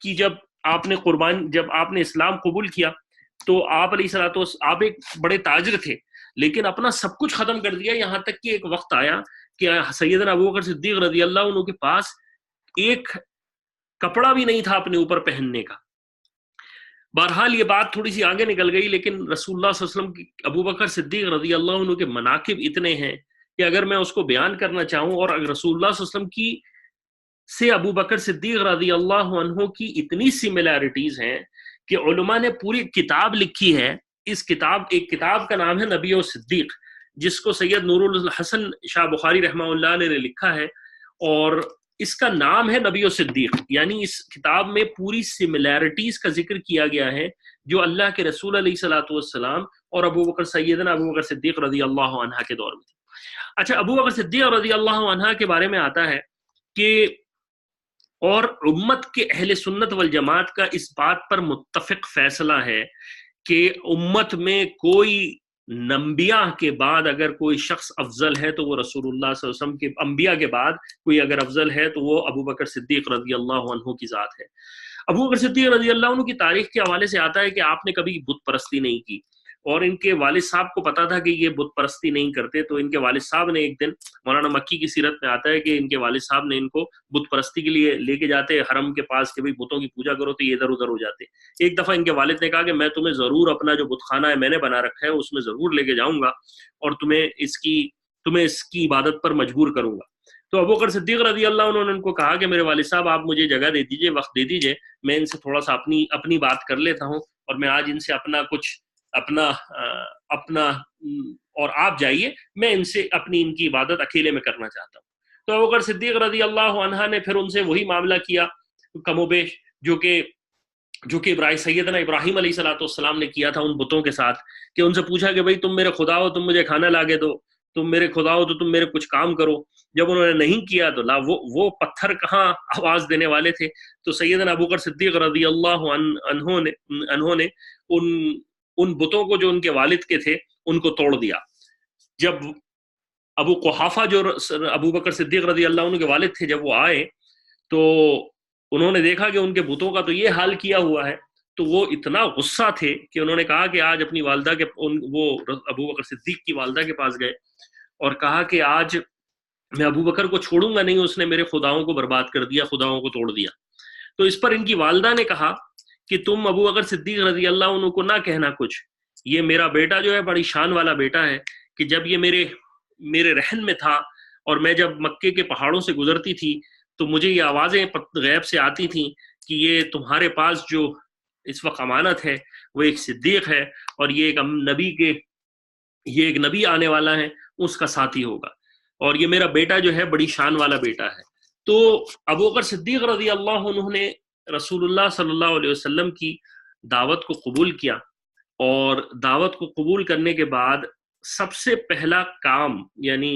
کی جب آپ نے اسلام قبول کیا تو آپ علیہ الصلوۃ والسلام آپ ایک بڑے تاجر تھے لیکن اپنا سب کچھ ختم کر دیا، یہاں تک کہ ایک وقت آیا کہ سیدنا ابو بکر صدیق رضی اللہ عنہ کے پاس ایک کپڑا بھی نہیں تھا اپنے اوپر پہننے کا. بہرحال یہ بات تھوڑی سی آگے نکل گئی، لیکن رسول اللہ صلی اللہ علیہ وسلم کی ابو بکر صدیق رضی اللہ عنہ کے مناقب اتنے ہیں کہ اگر میں اس کو بیان کرنا چاہوں، اور اگر رسول اللہ صلی اللہ علیہ وسلم کی سے ابو بکر صدیق رضی اللہ عنہ کی اتنی سملیرٹیز ہیں کہ علماء نے پوری کتاب لکھی ہے. ایک کتاب کا نام ہے نبی و صدیق، جس کو سید نور الحسن شاہ بخاری رحمہ اللہ علیہ نے لکھا ہے، اور اس کا نام ہے نبی و صدیق. یعنی اس کتاب میں پوری سملیرٹیز کا ذکر کیا گیا ہے جو اللہ کے رسول علیہ الصلوۃ والسلام اور سیدنا ابو بکر صدیق رضی اللہ عنہ کے دور میں تھی. اچھا، ابو بکر صدیق رضی اللہ عنہ کے بارے میں آتا ہے کہ اور امت کے اہل سنت والجماعت کا اس بات پر متفق فیصلہ ہے کہ امت میں کوئی انبیاء کے بعد اگر کوئی شخص افضل ہے تو وہ رسول اللہ صلی اللہ علیہ وسلم کے، انبیاء کے بعد کوئی اگر افضل ہے تو وہ ابو بکر صدیق رضی اللہ عنہ کی ذات ہے۔ ابو بکر صدیق رضی اللہ عنہ کی تاریخ کے حوالے سے آتا ہے کہ آپ نے کبھی بت پرستی نہیں کی، اور ان کے والد صاحب کو پتا تھا کہ یہ بت پرستی نہیں کرتے، تو ان کے والد صاحب نے ایک دن، مولانا مکی کی سیرت میں آتا ہے کہ ان کے والد صاحب نے ان کو بت پرستی کے لیے لے کے جاتے حرم کے پاس کہ بھئی بتوں کی پوجا کرو، تو یہ ادھر ادھر ہو جاتے۔ ایک دفعہ ان کے والد نے کہا کہ میں تمہیں ضرور اپنا جو بت خانہ ہے میں نے بنا رکھا ہے اس میں ضرور لے کے جاؤں گا اور تمہیں اس کی عبادت پر مجبور کروں گا۔ تو ابو بکر صدیق رضی اللہ عنہ نے ان کو کہا کہ میرے والد صاحب آپ مجھے جگہ دے دیجئے، وقت دے دیجئے، میں ان سے تھوڑا سا اپنی بات کر لیتا ہوں، اور میں آج ان سے اپنا اور آپ جائیے، میں ان کی عبادت اکیلے میں کرنا چاہتا ہوں۔ تو ابو بکر صدیق رضی اللہ عنہ نے پھر ان سے وہی معاملہ کیا کم و بیش جو کہ سیدنا ابراہیم علیہ الصلوۃ والسلام نے کیا تھا ان بتوں کے ساتھ، کہ ان سے پوچھا کہ بھئی تم میرے خدا ہو، تم مجھے کھانا لا کے دو، تم میرے خدا ہو تو تم میرے کچھ کام کرو۔ جب انہوں نے نہیں کیا تو وہ پتھر کہاں آواز دینے والے تھے، تو سیدنا ابو بکر صدیق رضی اللہ عنہ نے ان بتوں کو جو ان کے والد کے تھے ان کو توڑ دیا۔ جب ابو قحافہ جو ابو بکر صدیق رضی اللہ عنہ کے والد تھے، جب وہ آئے تو انہوں نے دیکھا کہ ان کے بتوں کا تو یہ حال کیا ہوا ہے، تو وہ اتنا غصہ تھے کہ انہوں نے کہا کہ آج اپنی والدہ کے وہ ابو بکر صدیق کی والدہ کے پاس گئے اور کہا کہ آج میں ابو بکر کو چھوڑوں گا نہیں، اس نے میرے خداؤں کو برباد کر دیا، خداؤں کو توڑ دیا۔ تو اس پر ان کی والدہ نے کہا کہ تم ابو بکر صدیق رضی اللہ عنہ کو نہ کہنا کچھ، یہ میرا بیٹا جو ہے بڑی شان والا بیٹا ہے، کہ جب یہ میرے رہن میں تھا اور میں جب مکے کے پہاڑوں سے گزرتی تھی تو مجھے یہ آوازیں غیب سے آتی تھیں کہ یہ تمہارے پاس جو اس وقت امانت ہے وہ ایک صدیق ہے، اور یہ ایک نبی آنے والا ہے، اس کا ساتھی ہوگا، اور یہ میرا بیٹا جو ہے بڑی شان والا بیٹا ہے۔ تو ابو بکر صدیق رضی اللہ عنہ نے رسول اللہ صلی اللہ علیہ وسلم کی دعوت کو قبول کیا، اور دعوت کو قبول کرنے کے بعد سب سے پہلا کام یعنی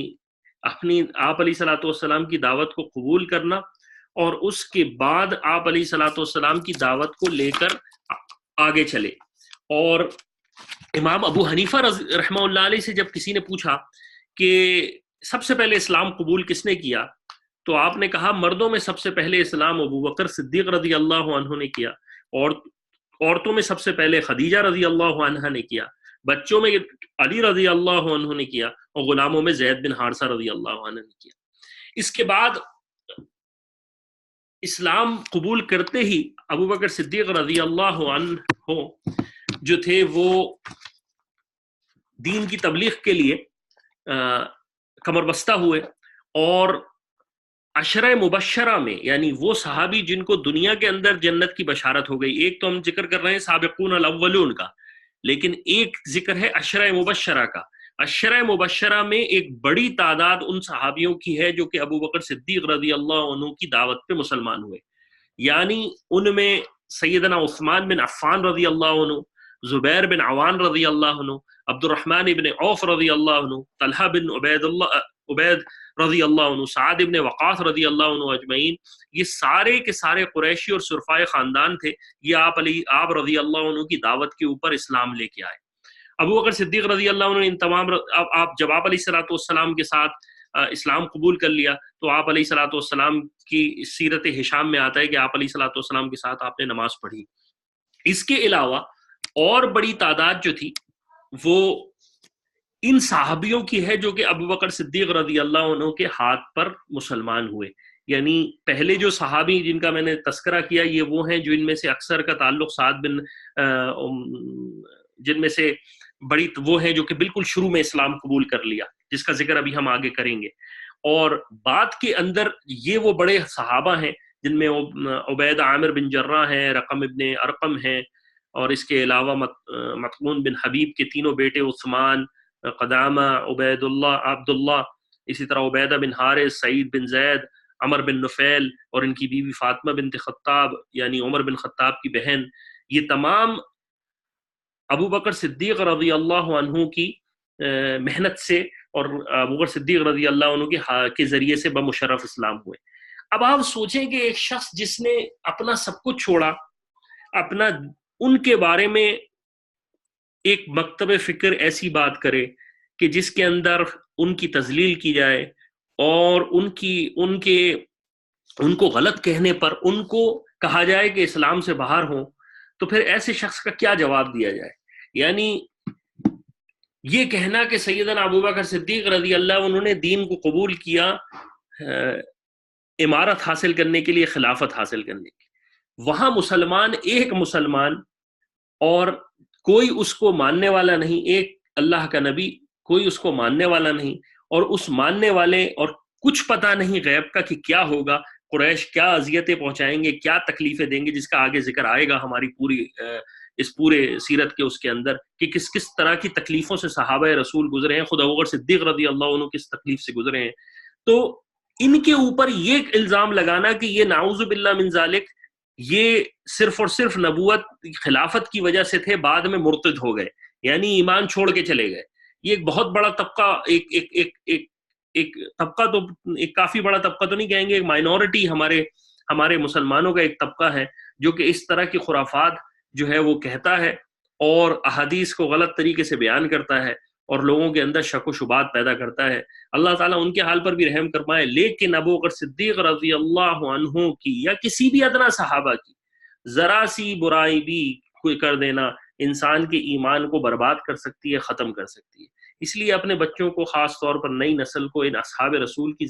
اپنی آپ علیہ صلاۃ والسلام کی دعوت کو قبول کرنا، اور اس کے بعد آپ علیہ صلاۃ والسلام کی دعوت کو لے کر آگے چلے۔ اور امام ابو حنیفہ رحمہ اللہ علیہ سے جب کسی نے پوچھا کہ سب سے پہلے اسلام قبول کس نے کیا، تو آپ نے کہا مردوں میں سب سے پہلے اسلام ابو بکر صدیق رضی اللہ عنہ نے کیا، اور عورتوں میں سب سے پہلے خدیجہ رضی اللہ عنہ نے کیا، بچوں میں علی رضی اللہ عنہ نے کیا، اور غلاموں میں زید بن حارثہ رضی اللہ عنہ نے کیا۔ اس کے بعد اسلام قبول کرتے ہی ابو بکر صدیق رضی اللہ عنہ جو تھے وہ دین کی تبلیغ کے لیے کمر بستہ ہوئے، اور عشرہ مبشرہ میں یعنی وہ صحابی جن کو دنیا کے اندر جنت کی بشارت ہو گئی، ایک تو ہم ذکر کر رہے ہیں سابقون الاولون کا، لیکن ایک ذکر ہے عشرہ مبشرہ کا۔ عشرہ مبشرہ میں ایک بڑی تعداد ان صحابیوں کی ہے جو کہ ابو بکر صدیق رضی اللہ عنہ کی دعوت پہ مسلمان ہوئے، یعنی ان میں سیدنا عثمان بن عفان رضی اللہ عنہ، زبیر بن عوان رضی اللہ عنہ، عبد الرحمن بن عوف رضی اللہ عنہ، طلحہ بن عبید رضی اللہ عنہ، سعد بن وقاص رضی اللہ عنہ اجمعین، یہ سارے کے سارے قریشی اور صرفائے خاندان تھے، یہ آپ رضی اللہ عنہ کی دعوت کے اوپر اسلام لے کے آئے۔ ابو بکر صدیق رضی اللہ عنہ نے ان تمام جب آپ علیہ الصلوۃ والسلام کے ساتھ اسلام قبول کر لیا تو آپ علیہ الصلوۃ والسلام کی سیرت ہشام میں آتا ہے کہ آپ علیہ الصلوۃ والسلام کے ساتھ آپ نے نماز پڑھی۔ اس کے علاوہ اور بڑی تعداد جو تھی وہ ان صحابیوں کی ہے جو کہ ابو بکر صدیق رضی اللہ عنہ کے ہاتھ پر مسلمان ہوئے، یعنی پہلے جو صحابی جن کا میں نے تذکرہ کیا یہ وہ ہیں جو ان میں سے اکثر کا تعلق جن میں سے بڑی وہ ہیں جو کہ بالکل شروع میں اسلام قبول کر لیا، جس کا ذکر ابھی ہم آگے کریں گے، اور بعد کے اندر یہ وہ بڑے صحابہ ہیں جن میں عبید عامر بن جرہ ہیں، رقم ابن ارقم ہیں، اور اس کے علاوہ مطعون بن حبیب کے تینوں بیٹے عثمان، قدامہ، عبید اللہ، عبداللہ، اسی طرح عبیدہ بن حارث، سعید بن زید، عمر بن نفیل، اور ان کی بیوی فاطمہ بنت خطاب یعنی عمر بن خطاب کی بہن، یہ تمام ابو بکر صدیق رضی اللہ عنہ کی محنت سے اور ابو بکر صدیق رضی اللہ عنہ کے ذریعے سے بمشرف اسلام ہوئے۔ اب آپ سوچیں کہ ایک شخص جس نے اپنا سب کچھ چھوڑا، اپنا ان کے بارے میں ایک مکتب فکر ایسی بات کرے کہ جس کے اندر ان کی تذلیل کی جائے اور ان کو غلط کہنے پر ان کو کہا جائے کہ اسلام سے باہر ہوں، تو پھر ایسے شخص کا کیا جواب دیا جائے؟ یعنی یہ کہنا کہ سیدنا ابوبکر صدیق رضی اللہ انہوں نے دین کو قبول کیا امارت حاصل کرنے کے لیے، خلافت حاصل کرنے کے لیے، وہاں مسلمان، ایک مسلمان اور کوئی اس کو ماننے والا نہیں، ایک اللہ کا نبی کوئی اس کو ماننے والا نہیں، اور اس ماننے والے اور کچھ پتہ نہیں غیب کا کہ کیا ہوگا، قریش کیا اذیتیں پہنچائیں گے، کیا تکلیفیں دیں گے، جس کا آگے ذکر آئے گا ہماری پوری اس پورے سیرت کے اس کے اندر کہ کس کس طرح کی تکلیفوں سے صحابہ رسول گزرے ہیں، خود ابوبکر صدیق رضی اللہ عنہ کس تکلیف سے گزرے ہیں۔ تو ان کے اوپر یہ الزام لگانا کہ یہ نعوذ باللہ من ذالک یہ صرف اور صرف نبوت خلافت کی وجہ سے تھے، بعد میں مرتد ہو گئے، یعنی ایمان چھوڑ کے چلے گئے، یہ ایک بہت بڑا طبقہ، ایک طبقہ تو ایک کافی بڑا طبقہ تو نہیں کہیں گے، ایک مائنورٹی ہمارے مسلمانوں کا ایک طبقہ ہے جو کہ اس طرح کی خرافات جو ہے وہ کہتا ہے اور احادیث کو غلط طریقے سے بیان کرتا ہے اور لوگوں کے اندر شک و شبہات پیدا کرتا ہے۔ اللہ تعالیٰ ان کے حال پر بھی رحم فرمائے۔ لیکن ابوبکر صدیق رضی اللہ عنہ کی یا کسی بھی ادنا صحابہ کی ذرا سی برائی بھی کوئی کر دینا انسان کے ایمان کو برباد کر سکتی ہے، ختم کر سکتی ہے۔ اس لیے اپنے بچوں کو، خاص طور پر نئی نسل کو، ان اصحاب رسول کی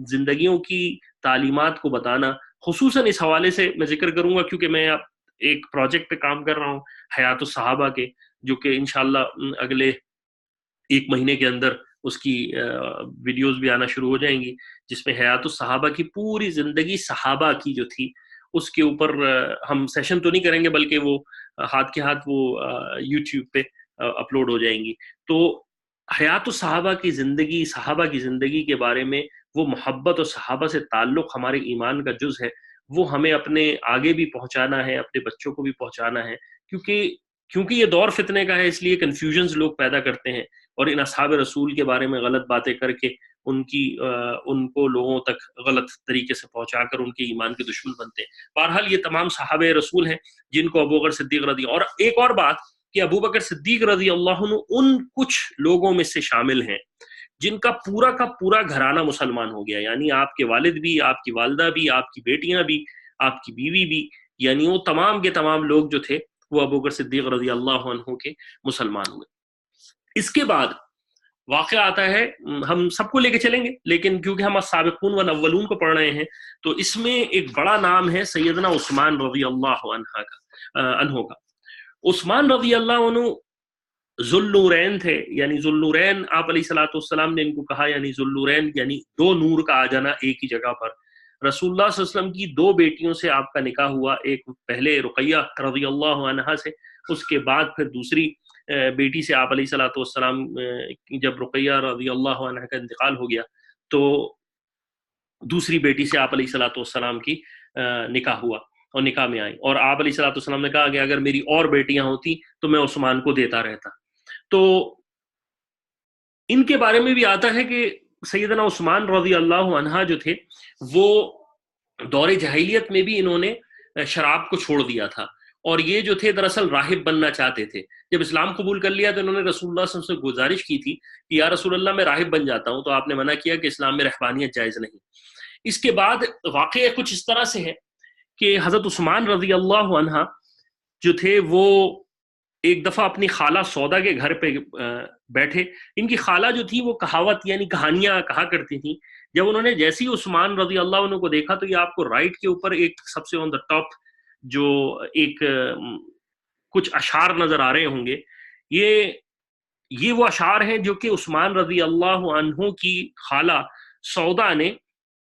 زندگیوں کی تعلیمات کو بتانا، خصوصاً اس حوالے سے میں ذکر کروں گا کیونکہ میں اب ایک پروجیکٹ پہ کام کر رہا ہوں حیات الصحابہ کے، جو کہ انشاءاللہ اگلے ایک مہینے کے اندر اس کی ویڈیوز بھی آنا شروع ہو جائیں گی، جس میں حیات الصحابہ کی پوری زندگی صحابہ کی جو تھی اس کے اوپر ہم سیشن تو نہیں کریں گے، بلکہ وہ ہاتھ کے ہاتھ وہ یوٹیوب پہ اپلوڈ ہو جائیں گی۔ تو حیات الصحابہ کی زندگی، صحابہ کی زندگی کے بارے میں، وہ محبت اور صحابہ سے تعلق ہمارے ایمان کا جز ہے، وہ ہمیں اپنے آگے بھی پہنچانا ہے، اپنے بچوں کو بھی پہنچانا ہے، کیونکہ یہ دور فتنے کا ہے، اس لیے کنفیوژنز لوگ پیدا کرتے ہیں اور ان اصحاب رسول کے بارے میں غلط باتیں کر کے ان کو لوگوں تک غلط طریقے سے پہنچا کر ان کے ایمان کے دشمن بنتے ہیں۔ بہرحال یہ تمام صحابہ رسول ہیں جن کو ابوبکر صدیق رضی، اور ایک اور بات کہ ابوبکر صدیق رضی اللہ عنہ ان کچھ لوگوں میں سے شامل ہیں جن کا پورا گھرانہ مسلمان ہو گیا، یعنی آپ کے والد بھی، آپ کی والدہ بھی، آپ کی بیٹیاں بھی، آپ کی بیوی بھی، یعنی وہ تمام کے تمام لوگ جو تھے وہ ابوبکر صدیق رضی اللہ عنہ کے مسلمان ہوئے۔ اس کے بعد واقعہ آتا ہے، ہم سب کو لے کے چلیں گے لیکن کیونکہ ہم السابقون والاولون کو پڑھ رہے ہیں تو اس میں ایک بڑا نام ہے سیدنا عثمان رضی اللہ عنہ کا۔ عثمان رضی اللہ عنہ ذوالنورین تھے، یعنی ذوالنورین آپ علیہ الصلوۃ والسلام نے ان کو کہا، یعنی ذوالنورین یعنی دو نور کا آ جانا ایک ہی جگہ پر۔ رسول اللہ صلی اللہ علیہ وسلم کی دو بیٹیوں سے آپ کا نکاح ہوا، ایک پہلے رقیہ رضی اللہ عنہا سے، اس کے بعد پھر دوسری بیٹی سے آپ علیہ الصلوۃ والسلام جب رقیہ رضی اللہ عنہا کا انتقال ہو گیا تو دوسری بیٹی سے آپ علیہ الصلوۃ والسلام کی نکاح ہوا اور نکاح میں آئی، اور آپ علیہ الصلوۃ والسلام نے کہا کہ اگر میری اور بیٹیاں ہوتی تو میں عثمان کو دیتا رہتا۔ تو ان کے بارے میں بھی آتا ہے کہ سیدنا عثمان رضی اللہ عنہ جو تھے وہ دور جاہلیت میں بھی انہوں نے شراب کو چھوڑ دیا تھا، اور یہ جو تھے دراصل راہب بننا چاہتے تھے۔ جب اسلام قبول کر لیا تو انہوں نے رسول اللہ صلی اللہ علیہ وسلم سے گزارش کی تھی کہ یا رسول اللہ میں راہب بن جاتا ہوں، تو آپ نے منع کیا کہ اسلام میں رہبانیت جائز نہیں۔ اس کے بعد واقعہ کچھ اس طرح سے ہے کہ حضرت عثمان رضی اللہ عنہ جو تھے وہ ایک دفعہ اپنی خالہ سودا کے گھر پہ بیٹھے۔ ان کی خالہ جو تھی وہ کہاوت یعنی کہانیاں کہا کرتی تھیں۔ جب انہوں نے جیسی عثمان رضی اللہ عنہ کو دیکھا تو یہ آپ کو رائٹ کے اوپر ایک سب سے آن دا ٹاپ جو ایک کچھ اشعار نظر آ رہے ہوں گے، یہ وہ اشعار ہیں جو کہ عثمان رضی اللہ عنہ کی خالہ سودا نے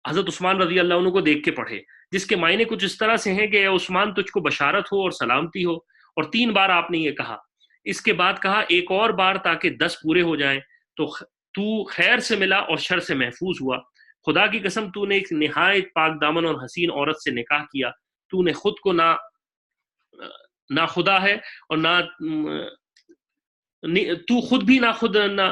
حضرت عثمان رضی اللہ عنہ کو دیکھ کے پڑھے، جس کے معنی کچھ اس طرح سے ہیں کہ اے عثمان تجھ کو بشارت ہو اور سلامتی ہو، اور 3 بار آپ نے یہ کہا۔ اس کے بعد کہا ایک اور بار تاکہ 10 پورے ہو جائیں، تو خیر سے ملا اور شر سے محفوظ ہوا۔ خدا کی قسم تو نے ایک نہایت پاک دامن اور حسین عورت سے نکاح کیا، تو نے خود کو نہ خدا ہے اور نہ تو خود بھی نہ خود نہ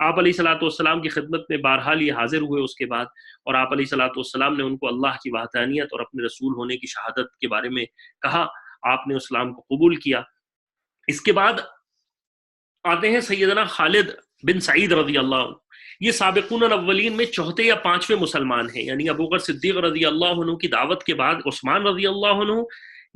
آپ علیہ الصلوۃ والسلام کی خدمت میں بہرحال یہ حاضر ہوئے اس کے بعد، اور آپ علیہ الصلوۃ والسلام نے ان کو اللہ کی وحدانیت اور اپنے رسول ہونے کی شہادت کے بارے میں کہا، آپ نے اسلام کو قبول کیا۔ اس کے بعد آتے ہیں سیدنا خالد بن سعید رضی اللہ عنہ، یہ سابقون الاولین میں چوتھے یا پانچویں مسلمان ہیں، یعنی ابوبکر صدیق رضی اللہ عنہ کی دعوت کے بعد عثمان رضی اللہ عنہ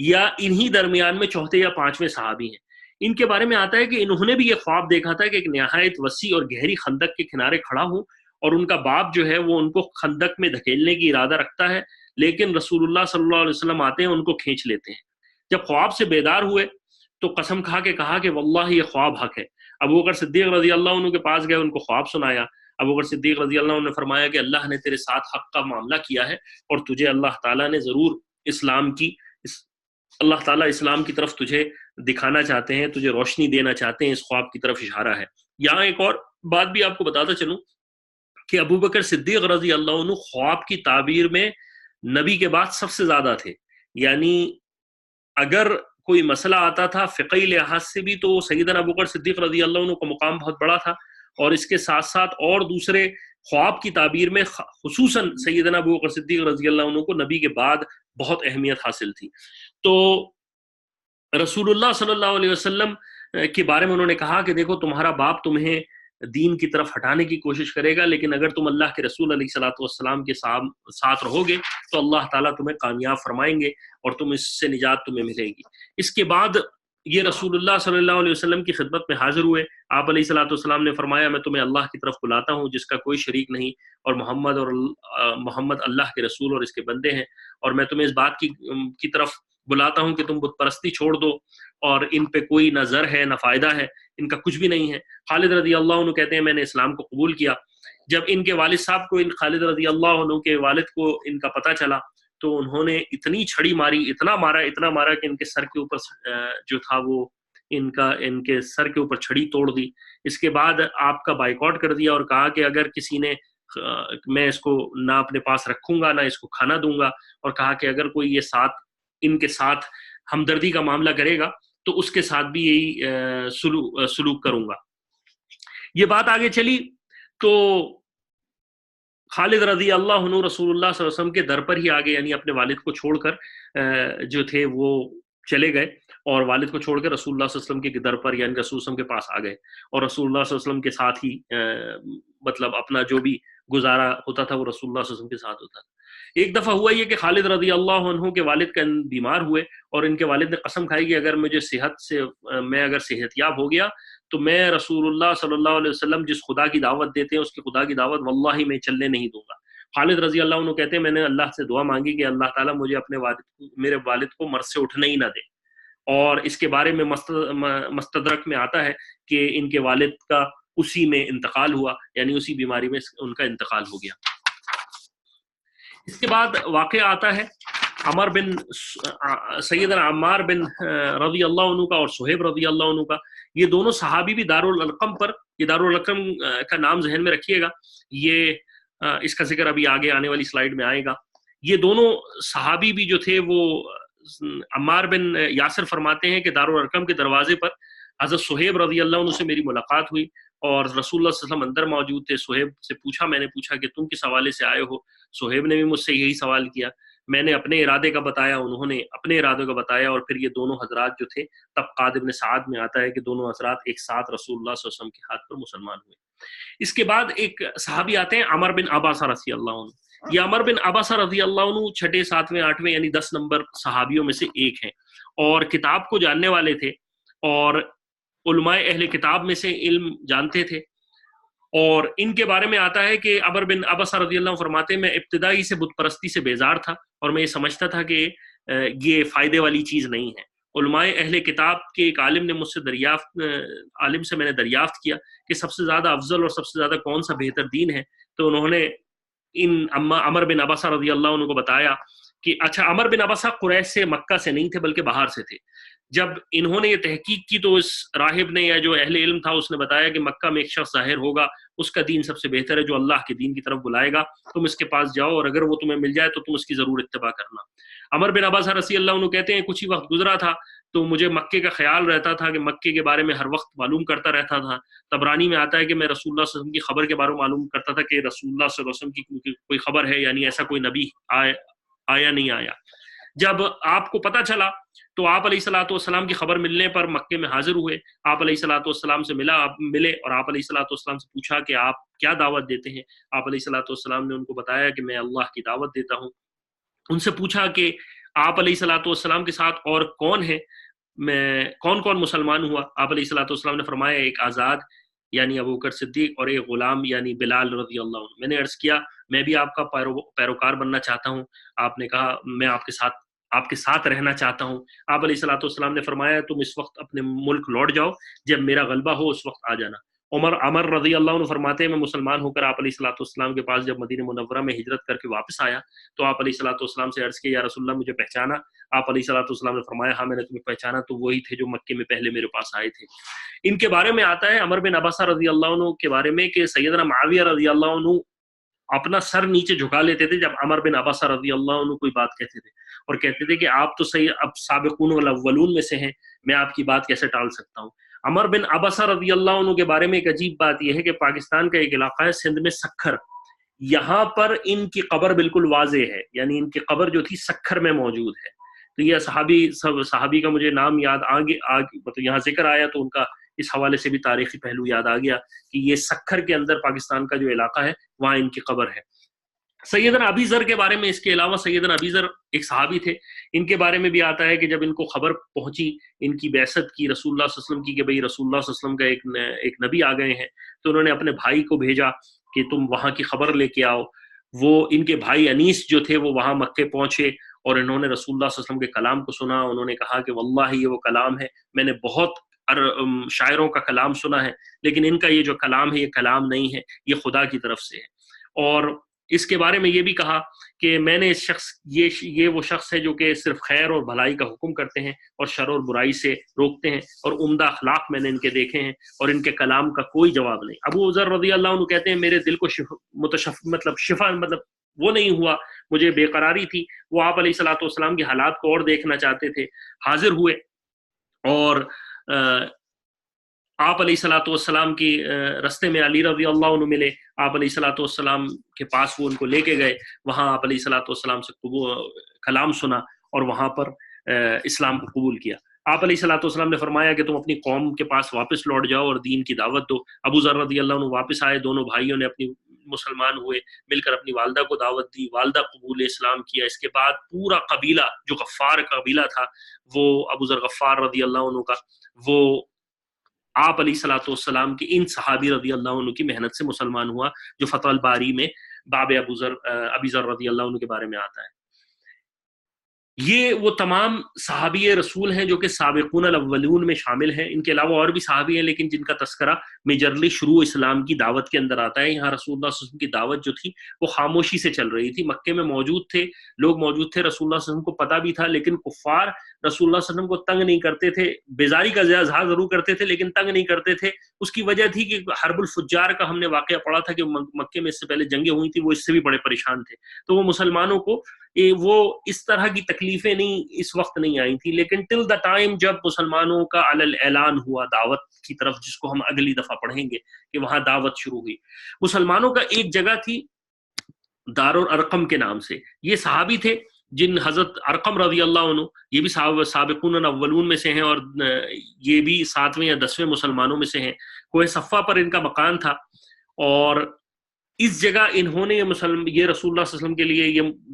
یا انہی درمیان میں چوتھے یا پانچویں صحابی ہیں۔ ان کے بارے میں آتا ہے کہ انہوں نے بھی یہ خواب دیکھا تھا کہ ایک نہایت وسیع اور گہری خندق کے کنارے کھڑا ہوں، اور ان کا باپ جو ہے وہ ان کو خندق میں دھکیلنے کی ارادہ رکھتا ہے، لیکن رسول اللہ صلی اللہ علیہ وسلم آتے ہیں، ان کو کھینچ لیتے ہیں۔ جب خواب سے بیدار ہوئے تو قسم کھا کے کہا کہ واللہ یہ خواب حق ہے۔ ابوبکر صدیق رضی اللہ عنہ کے پاس گئے، ان کو خواب سنایا۔ ابوبکر صدیق رضی اللہ عنہ نے فرمایا کہ اللہ نے تیرے ساتھ حق کا معاملہ کیا ہے، اور تجھے اللہ تعالیٰ نے ضرور اللہ تعالیٰ اسلام کی طرف تجھے دکھانا چاہتے ہیں، تجھے روشنی دینا چاہتے ہیں، اس خواب کی طرف اشارہ ہے۔ یہاں ایک اور بات بھی آپ کو بتاتا چلوں کہ ابوبکر صدیق رضی اللہ عنہ خواب کی تعبیر میں نبی کے بعد سب سے زیادہ تھے، یعنی اگر کوئی مسئلہ آتا تھا فقہی لحاظ سے بھی تو سیدنا ابوبکر صدیق رضی اللہ عنہ کا مقام بہت بڑا تھا، اور اس کے ساتھ ساتھ اور دوسرے خواب کی تعبیر میں خصوصاً سیدنا ابوبکر صدیق رضی اللہ عنہ کو نبی کے بعد بہت اہمیت حاصل تھی۔ تو رسول اللہ صلی اللہ علیہ وسلم کے بارے میں انہوں نے کہا کہ دیکھو تمہارا باپ تمہیں دین کی طرف ہٹانے کی کوشش کرے گا، لیکن اگر تم اللہ کے رسول علیہ الصلوۃ والسلام کے ساتھ رہو گے تو اللہ تعالیٰ تمہیں کامیاب فرمائیں گے، اور تم اس سے نجات تمہیں ملے گی۔ اس کے بعد یہ رسول اللہ صلی اللہ علیہ وسلم کی خدمت میں حاضر ہوئے۔ آپ علیہ الصلوۃ والسلام نے فرمایا میں تمہیں اللہ کی طرف بلاتا ہوں جس کا کوئی شریک نہیں، اور محمد اللہ کے رسول اور اس کے بندے ہیں، اور میں تمہیں اس بات کی طرف بلاتا ہوں کہ تم بت پرستی چھوڑ دو، اور ان پہ کوئی نہ زر ہے نہ فائدہ ہے، ان کا کچھ بھی نہیں ہے۔ خالد رضی اللہ عنہ کہتے ہیں میں نے اسلام کو قبول کیا۔ جب ان کے والد صاحب کو، ان خالد رضی اللہ عنہ کے والد کو ان کا پتہ چلا تو انہوں نے اتنی چھڑی ماری، اتنا مارا کہ ان کے سر کے اوپر جو تھا وہ ان کے سر کے اوپر چھڑی توڑ دی۔ اس کے بعد آپ کا بائیکاٹ کر دیا اور کہا کہ اگر کسی نے، میں اس کو نہ اپنے پاس رکھوں گا نہ اس کو کھانا دوں گا، اور کہا کہ اگر کوئی ان کے ساتھ ہمدردی کا معاملہ کرے گا تو اس کے ساتھ بھی یہی سلوک کروں گا۔ یہ بات آگے چلی تو خالد رضی اللہ عنہ رسول اللہ صلی اللہ علیہ وسلم کے در پر ہی آگے، یعنی اپنے والد کو چھوڑ کر جو تھے وہ چلے گئے، اور والد کو چھوڑ کر رسول اللہ صلی اللہ علیہ وسلم کے در پر یعنی رسول اللہ صلی اللہ علیہ وسلم کے پاس آ گئے، اور رسول اللہ صلی اللہ علیہ وسلم کے ساتھ ہی مطلب اپنا جو بھی گزارا ہوتا تھا وہ رسول اللہ صلی اللہ علیہ وسلم کے ساتھ ہوتا تھا۔ ایک دفعہ ہوا یہ کہ خالد رضی اللہ عنہ کے والد کا بیمار ہوئے، اور ان کے والد نے قسم کھائی کہ اگر مجھے میں اگر صحت یاب ہو گیا تو میں رسول اللہ صلی اللہ علیہ وسلم جس خدا کی دعوت دیتے ہیں اس کی خدا کی دعوت واللہ میں چلنے نہیں دوں گا۔ خالد رضی اللہ عنہ کہتے ہیں میں نے اللہ سے دعا مانگی کہ اللہ تعالیٰ مجھے میرے والد کو مرض سے اٹھنے ہی نہ دے، اور اس کے بارے میں مستدرک میں آتا ہے کہ ان کے والد کا اسی میں انتقال ہوا، یعنی اسی بیماری میں ان کا انتقال ہو گیا۔ اس کے بعد واقعہ آتا ہے سیدنا عمار بن رضی اللہ عنہ کا اور صہیب رضی اللہ عنہ کا۔ یہ دونوں صحابی بھی دارالارقم پر، یہ دارالارقم کا نام ذہن میں رکھیے گا، یہ اس کا ذکر ابھی آگے آنے والی سلائیڈ میں آئے گا۔ یہ دونوں صحابی بھی جو تھے وہ عمار بن یاسر فرماتے ہیں کہ دارالارقم کے دروازے پر حضرت صہیب رضی اللہ عنہ سے میری ملاقات ہوئی، اور رسول اللہ صلی اللہ علیہ وسلم اندر موجود تھے۔ صہیب سے میں نے پوچھا کہ تم کس حوالے سے آئے ہو؟ صہیب نے بھی مجھ سے یہی سوال کیا، میں نے اپنے ارادے کا بتایا، انہوں نے اپنے ارادے کا بتایا، اور پھر یہ دونوں حضرات جو تھے، طبقات ابن سعد میں آتا ہے کہ دونوں حضرات ایک ساتھ رسول اللہ صلی اللہ علیہ وسلم کے ہاتھ پر مسلمان ہوئے۔ اس کے بعد ایک صحابی آتے ہیں عمر بن عباسہ رضی اللہ عنہ۔ یہ عمر بن عباسہ رضی اللہ عنہ 6، 7، 8 یعنی 10 نمبر صحابیوں میں سے ایک ہیں، اور کتاب کو جاننے والے تھے، اور علماء اہل کتاب میں سے علم جانتے تھے۔ اور ان کے بارے میں آتا ہے کہ عمر بن عباسہ رضی اللہ عنہ فرماتے ہیں میں ابتدائی سے بت پرستی سے بیزار تھا، اور میں یہ سمجھتا تھا کہ یہ فائدے والی چیز نہیں ہے۔ علماء اہل کتاب کے ایک عالم نے مجھ سے عالم سے میں نے دریافت کیا کہ سب سے زیادہ افضل اور سب سے زیادہ کون سا بہتر دین ہے، تو انہوں نے عمر بن عباسہ رضی اللہ عنہ کو بتایا کہ اچھا، عمر بن عباسہ قریش سے، مکہ سے نہیں تھے بلکہ باہر سے تھے۔ جب انہوں نے یہ تحقیق کی تو اس راہب نے یا جو اہل علم تھا اس نے بتایا کہ مکہ میں ایک شخص ظاہر ہوگا، اس کا دین سب سے بہتر ہے، جو اللہ کے دین کی طرف بلائے گا، تم اس کے پاس جاؤ، اور اگر وہ تمہیں مل جائے تو تم اس کی ضرور اتباع کرنا۔ عمر بن عباسہ رضی اللہ عنہ کہتے ہیں کچھ ہی وقت گزرا تھا تو مجھے مکے کا خیال رہتا تھا کہ مکے کے بارے میں ہر وقت معلوم کرتا رہتا تھا. تبرانی میں آتا ہے کہ میں رسول اللہ صلی اللہ علیہ وسلم کی خبر کے بارے میں معلوم کرتا تھا کہ رسول اللہ صلی اللہ علیہ وسلم کی کوئی خبر ہے، یعنی ایسا کوئی نبی آیا نہیں آیا. جب آپ کو پتہ چلا تو آپ علیہ الصلوۃ والسلام کی خبر ملنے پر مکے میں حاضر ہوئے. آپ علیہ الصلوۃ والسلام سے ملے اور آپ علیہ الصلوۃ والسلام سے پوچھا کہ آپ کیا دعوت دیتے ہیں. آپ علیہ الصلوۃ والسلام نے ان کو بتایا کہ میں اللہ کی دعوت دیتا ہوں. ان سے پوچھا کہ آپ علیہ الصلوۃ والسلام کے ساتھ اور کون ہے، میں کون کون مسلمان ہوا. آپ علیہ الصلوۃ والسلام نے فرمایا ایک آزاد یعنی ابوبکر صدیق اور ایک غلام یعنی بلال رضی اللہ عنہ. میں نے عرض کیا میں بھی آپ کا پیروکار بننا چاہتا ہوں. آپ نے کہا میں آپ کے ساتھ رہنا چاہتا ہوں. آپ علیہ الصلوۃ والسلام نے فرمایا تم اس وقت اپنے ملک لوٹ جاؤ، جب میرا غلبہ ہو اس وقت آ جانا. عمر رضی اللہ عنہ فرماتے ہیں میں مسلمان ہو کر آپ علیہ الصلوۃ والسلام کے پاس جب مدینہ منورہ میں ہجرت کر کے واپس آیا تو آپ علیہ الصلوۃ والسلام سے عرض کیا یا رسول اللہ مجھے پہچانا. آپ علیہ الصلوۃ والسلام نے فرمایا ہاں میں نے تمہیں پہچانا، تو وہی تھے جو مکے میں پہلے میرے پاس آئے تھے. ان کے بارے میں آتا ہے عمر بن عباسہ رضی اللہ عنہ کے بارے میں کہ سیدنا معاویہ رضی اللہ عنہ اپنا سر نیچے جھکا لیتے تھے جب عمر بن عباسہ رضی اللہ عنہ کوئی بات کہتے تھے، اور کہتے تھے کہ آپ تو اب سابقون والاولون میں سے ہیں، میں آپ کی بات کیسے ٹال سکتا ہوں. عمر بن عباسہ رضی اللہ عنہ کے بارے میں ایک عجیب بات یہ ہے کہ پاکستان کا ایک علاقہ ہے سندھ میں سکھر، یہاں پر ان کی قبر بالکل واضح ہے، یعنی ان کی قبر جو تھی سکھر میں موجود ہے. تو یہ صحابی کا مجھے نام یاد مطلب یہاں ذکر آیا تو ان کا اس حوالے سے بھی تاریخی پہلو یاد آ گیا کہ یہ سکھر کے اندر پاکستان کا جو علاقہ ہے وہاں ان کی قبر ہے. سیدنا ابی ذر کے بارے میں اس کے علاوہ سیدنا ابی ذر ایک صحابی تھے، ان کے بارے میں بھی آتا ہے کہ جب ان کو خبر پہنچی ان کی بعثت کی رسول اللہ صلی اللہ علیہ وسلم کی کہ بھئی رسول اللہ صلی اللہ علیہ وسلم کا ایک نبی آ گئے ہیں، تو انہوں نے اپنے بھائی کو بھیجا کہ تم وہاں کی خبر لے کے آؤ. وہ ان کے بھائی انیس جو تھے وہ وہاں مکے پہنچے اور انہوں نے رسول اللہ صلی اللہ علیہ وسلم کے کلام کو سنا. انہوں نے کہا کہ واللہ یہ وہ کلام ہے، میں نے بہت شاعروں کا کلام سنا ہے لیکن ان کا یہ جو کلام ہے یہ کلام نہیں ہے، یہ خدا کی طرف سے ہے. اور اس کے بارے میں یہ بھی کہا کہ میں نے اس شخص یہ وہ شخص ہے جو کہ صرف خیر اور بھلائی کا حکم کرتے ہیں اور شر اور برائی سے روکتے ہیں، اور عمدہ اخلاق میں نے ان کے دیکھے ہیں اور ان کے کلام کا کوئی جواب نہیں. ابو ذر رضی اللہ عنہ کہتے ہیں میرے دل کو شفا وہ نہیں ہوا، مجھے بے قراری تھی. وہ آپ علیہ الصلوۃ والسلام کے حالات کو اور دیکھنا چاہتے تھے. حاضر ہوئے اور آپ علیہ الصلوۃ والسلام کی رستے میں علی رضی اللہ عنہ ملے. آپ علیہ الصلوۃ والسلام کے پاس وہ ان کو لے کے گئے، وہاں آپ علیہ الصلوۃ والسلام سے کلام سنا اور وہاں پر اسلام کو قبول کیا. آپ علیہ الصلوۃ والسلام نے فرمایا کہ تم اپنی قوم کے پاس واپس لوٹ جاؤ اور دین کی دعوت دو. ابو ذر رضی اللہ عنہ واپس آئے، دونوں بھائیوں نے اپنی مسلمان ہوئے، مل کر اپنی والدہ کو دعوت دی، والدہ قبول اسلام کیا. اس کے بعد پورا قبیلہ جو غفار قبیلہ تھا، وہ ابو ذر غفار رضی اللہ عنہ کا، وہ آپ علیہ الصلوۃ والسلام کی ان صحابی رضی اللہ عنہ کی محنت سے مسلمان ہوا، جو فتح الباری میں باب ابی ذر رضی اللہ عنہ کے بارے میں آتا ہے. یہ وہ تمام صحابی رسول ہیں جو کہ سابقون الاولون میں شامل ہیں. ان کے علاوہ اور بھی صحابی ہیں لیکن جن کا تذکرہ میجرلی شروع اسلام کی دعوت کے اندر آتا ہے. یہاں رسول اللہ صلی اللہ علیہ وسلم کی دعوت جو تھی وہ خاموشی سے چل رہی تھی. مکے میں موجود تھے، لوگ موجود تھے، رسول اللہ صلی اللہ علیہ وسلم کو پتہ بھی تھا، لیکن کفار رسول اللہ صلی اللہ علیہ وسلم کو تنگ نہیں کرتے تھے، بیزاری کا اظہار ضرور کرتے تھے لیکن تنگ نہیں کرتے تھے. اس کی وجہ تھی کہ حرب الفجار کا ہم نے واقعہ پڑھا تھا کہ مکے میں اس سے پہلے جنگیں ہوئی تھیں، وہ اس سے بھی بڑے پریشان تھے. تو وہ مسلمانوں کو وہ اس طرح کی تکلیفیں نہیں اس وقت نہیں آئی تھی، لیکن ٹل دا ٹائم جب مسلمانوں کا علی اعلان ہوا دعوت کی طرف، جس کو ہم اگلی دفعہ پڑھیں گے کہ وہاں دعوت شروع ہوئی. مسلمانوں کا ایک جگہ تھی دار الارقم کے نام سے. یہ صحابی تھے جن حضرت ارقم رضی اللہ عنہ، یہ بھی سابقون الاولون میں سے ہیں اور یہ بھی 7ویں یا 10ویں مسلمانوں میں سے ہیں. کوہ صفا پر ان کا مکان تھا اور اس جگہ انہوں نے یہ رسول اللہ صلی اللہ علیہ وسلم کے لیے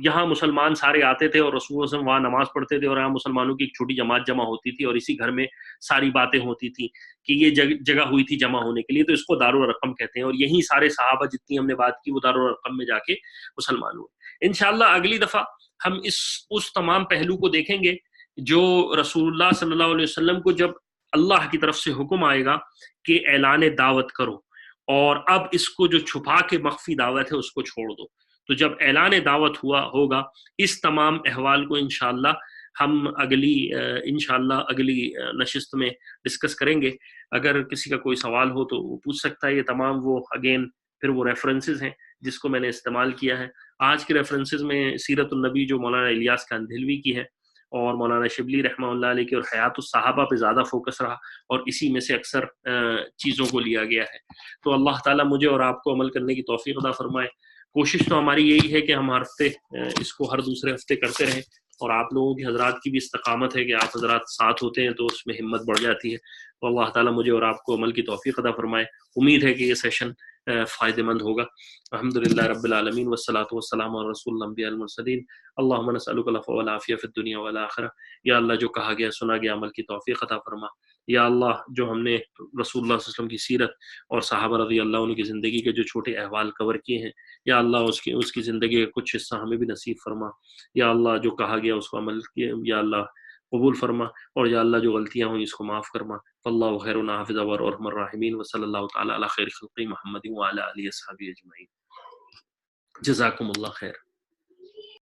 یہاں مسلمان سارے آتے تھے اور رسول اللہ صلی اللہ علیہ وسلم وہاں نماز پڑھتے تھے اور یہاں مسلمانوں کی ایک چھوٹی جماعت جمع ہوتی تھی اور اسی گھر میں ساری باتیں ہوتی تھی کہ یہ جگہ ہوئی تھی جمع ہونے کے لیے. تو اس کو دار الارقم کہتے ہیں اور یہی سارے صحابہ جتنی ہم نے بات کی وہ دار الارقم میں جا کے مسلمان ہوئے. انشاءاللہ اگلی دفعہ ہم اس تمام پہلو کو دیکھیں گے جو رسول اللہ صلی اللہ علیہ وسلم کو جب اللہ کی طرف سے حکم آئے گا کہ اعلان دعوت کرو اور اب اس کو جو چھپا کے مخفی دعوت ہے اس کو چھوڑ دو. تو جب اعلان دعوت ہوگا اس تمام احوال کو انشاءاللہ ہم اگلی نشست میں ڈسکس کریں گے. اگر کسی کا کوئی سوال ہو تو وہ پوچھ سکتا ہے. یہ تمام وہ اگین پھر وہ ریفرنسز ہیں جس کو میں نے استعمال کیا ہے. آج کے ریفرنسز میں سیرت النبی جو مولانا الیاس کاندھلوی کی ہے اور مولانا شبلی رحمہ اللہ علیہ کی اور حیات الصحابہ پہ زیادہ فوکس رہا، اور اسی میں سے اکثر چیزوں کو لیا گیا ہے۔ تو اللہ تعالیٰ مجھے اور آپ کو عمل کرنے کی توفیق عطا فرمائے۔ کوشش تو ہماری یہی ہے کہ ہم ہر ہفتے اس کو ہر دوسرے ہفتے کرتے رہیں، اور آپ لوگوں کی حضرات کی بھی استقامت ہے کہ آپ حضرات ساتھ ہوتے ہیں تو اس میں ہمت بڑھ جاتی ہے۔ تو اللہ تعالیٰ مجھے اور آپ کو عمل کی توفیق عطا فرمائے۔ امید ہے کہ یہ سیشن فائدہ مند ہوگا۔ الحمدللہ رب العالمین والصلاۃ والسلام علی رسول الانبیاء المرسلین۔ اللہم نسألک العفو والعافیہ فی الدنیا والآخرہ۔ یا اللہ جو کہا گیا سنا گیا عمل کی توفیق عطا فرما۔ یا اللہ جو ہم نے رسول اللہ صلی اللہ علیہ وسلم کی سیرت اور صحابہ رضی اللہ عنہ کی زندگی کے جو چھوٹے احوال کور کیے ہیں، یا اللہ اس کی زندگی کا کچھ حصہ ہمیں بھی نصیب فرما۔ یا اللہ جو کہا گیا اس کو عمل کیے یا اللہ قبول فرما، اور یا اللہ جو غلطیاں ہوئیں اس کو معاف فرما۔ فاللہ خیر حافظ و ارحم الراحمین، وصلی اللہ تعالی علی خیر خلق محمد وعلی آلہ وصحبہ اجمعین۔ جزاکم اللہ خیر۔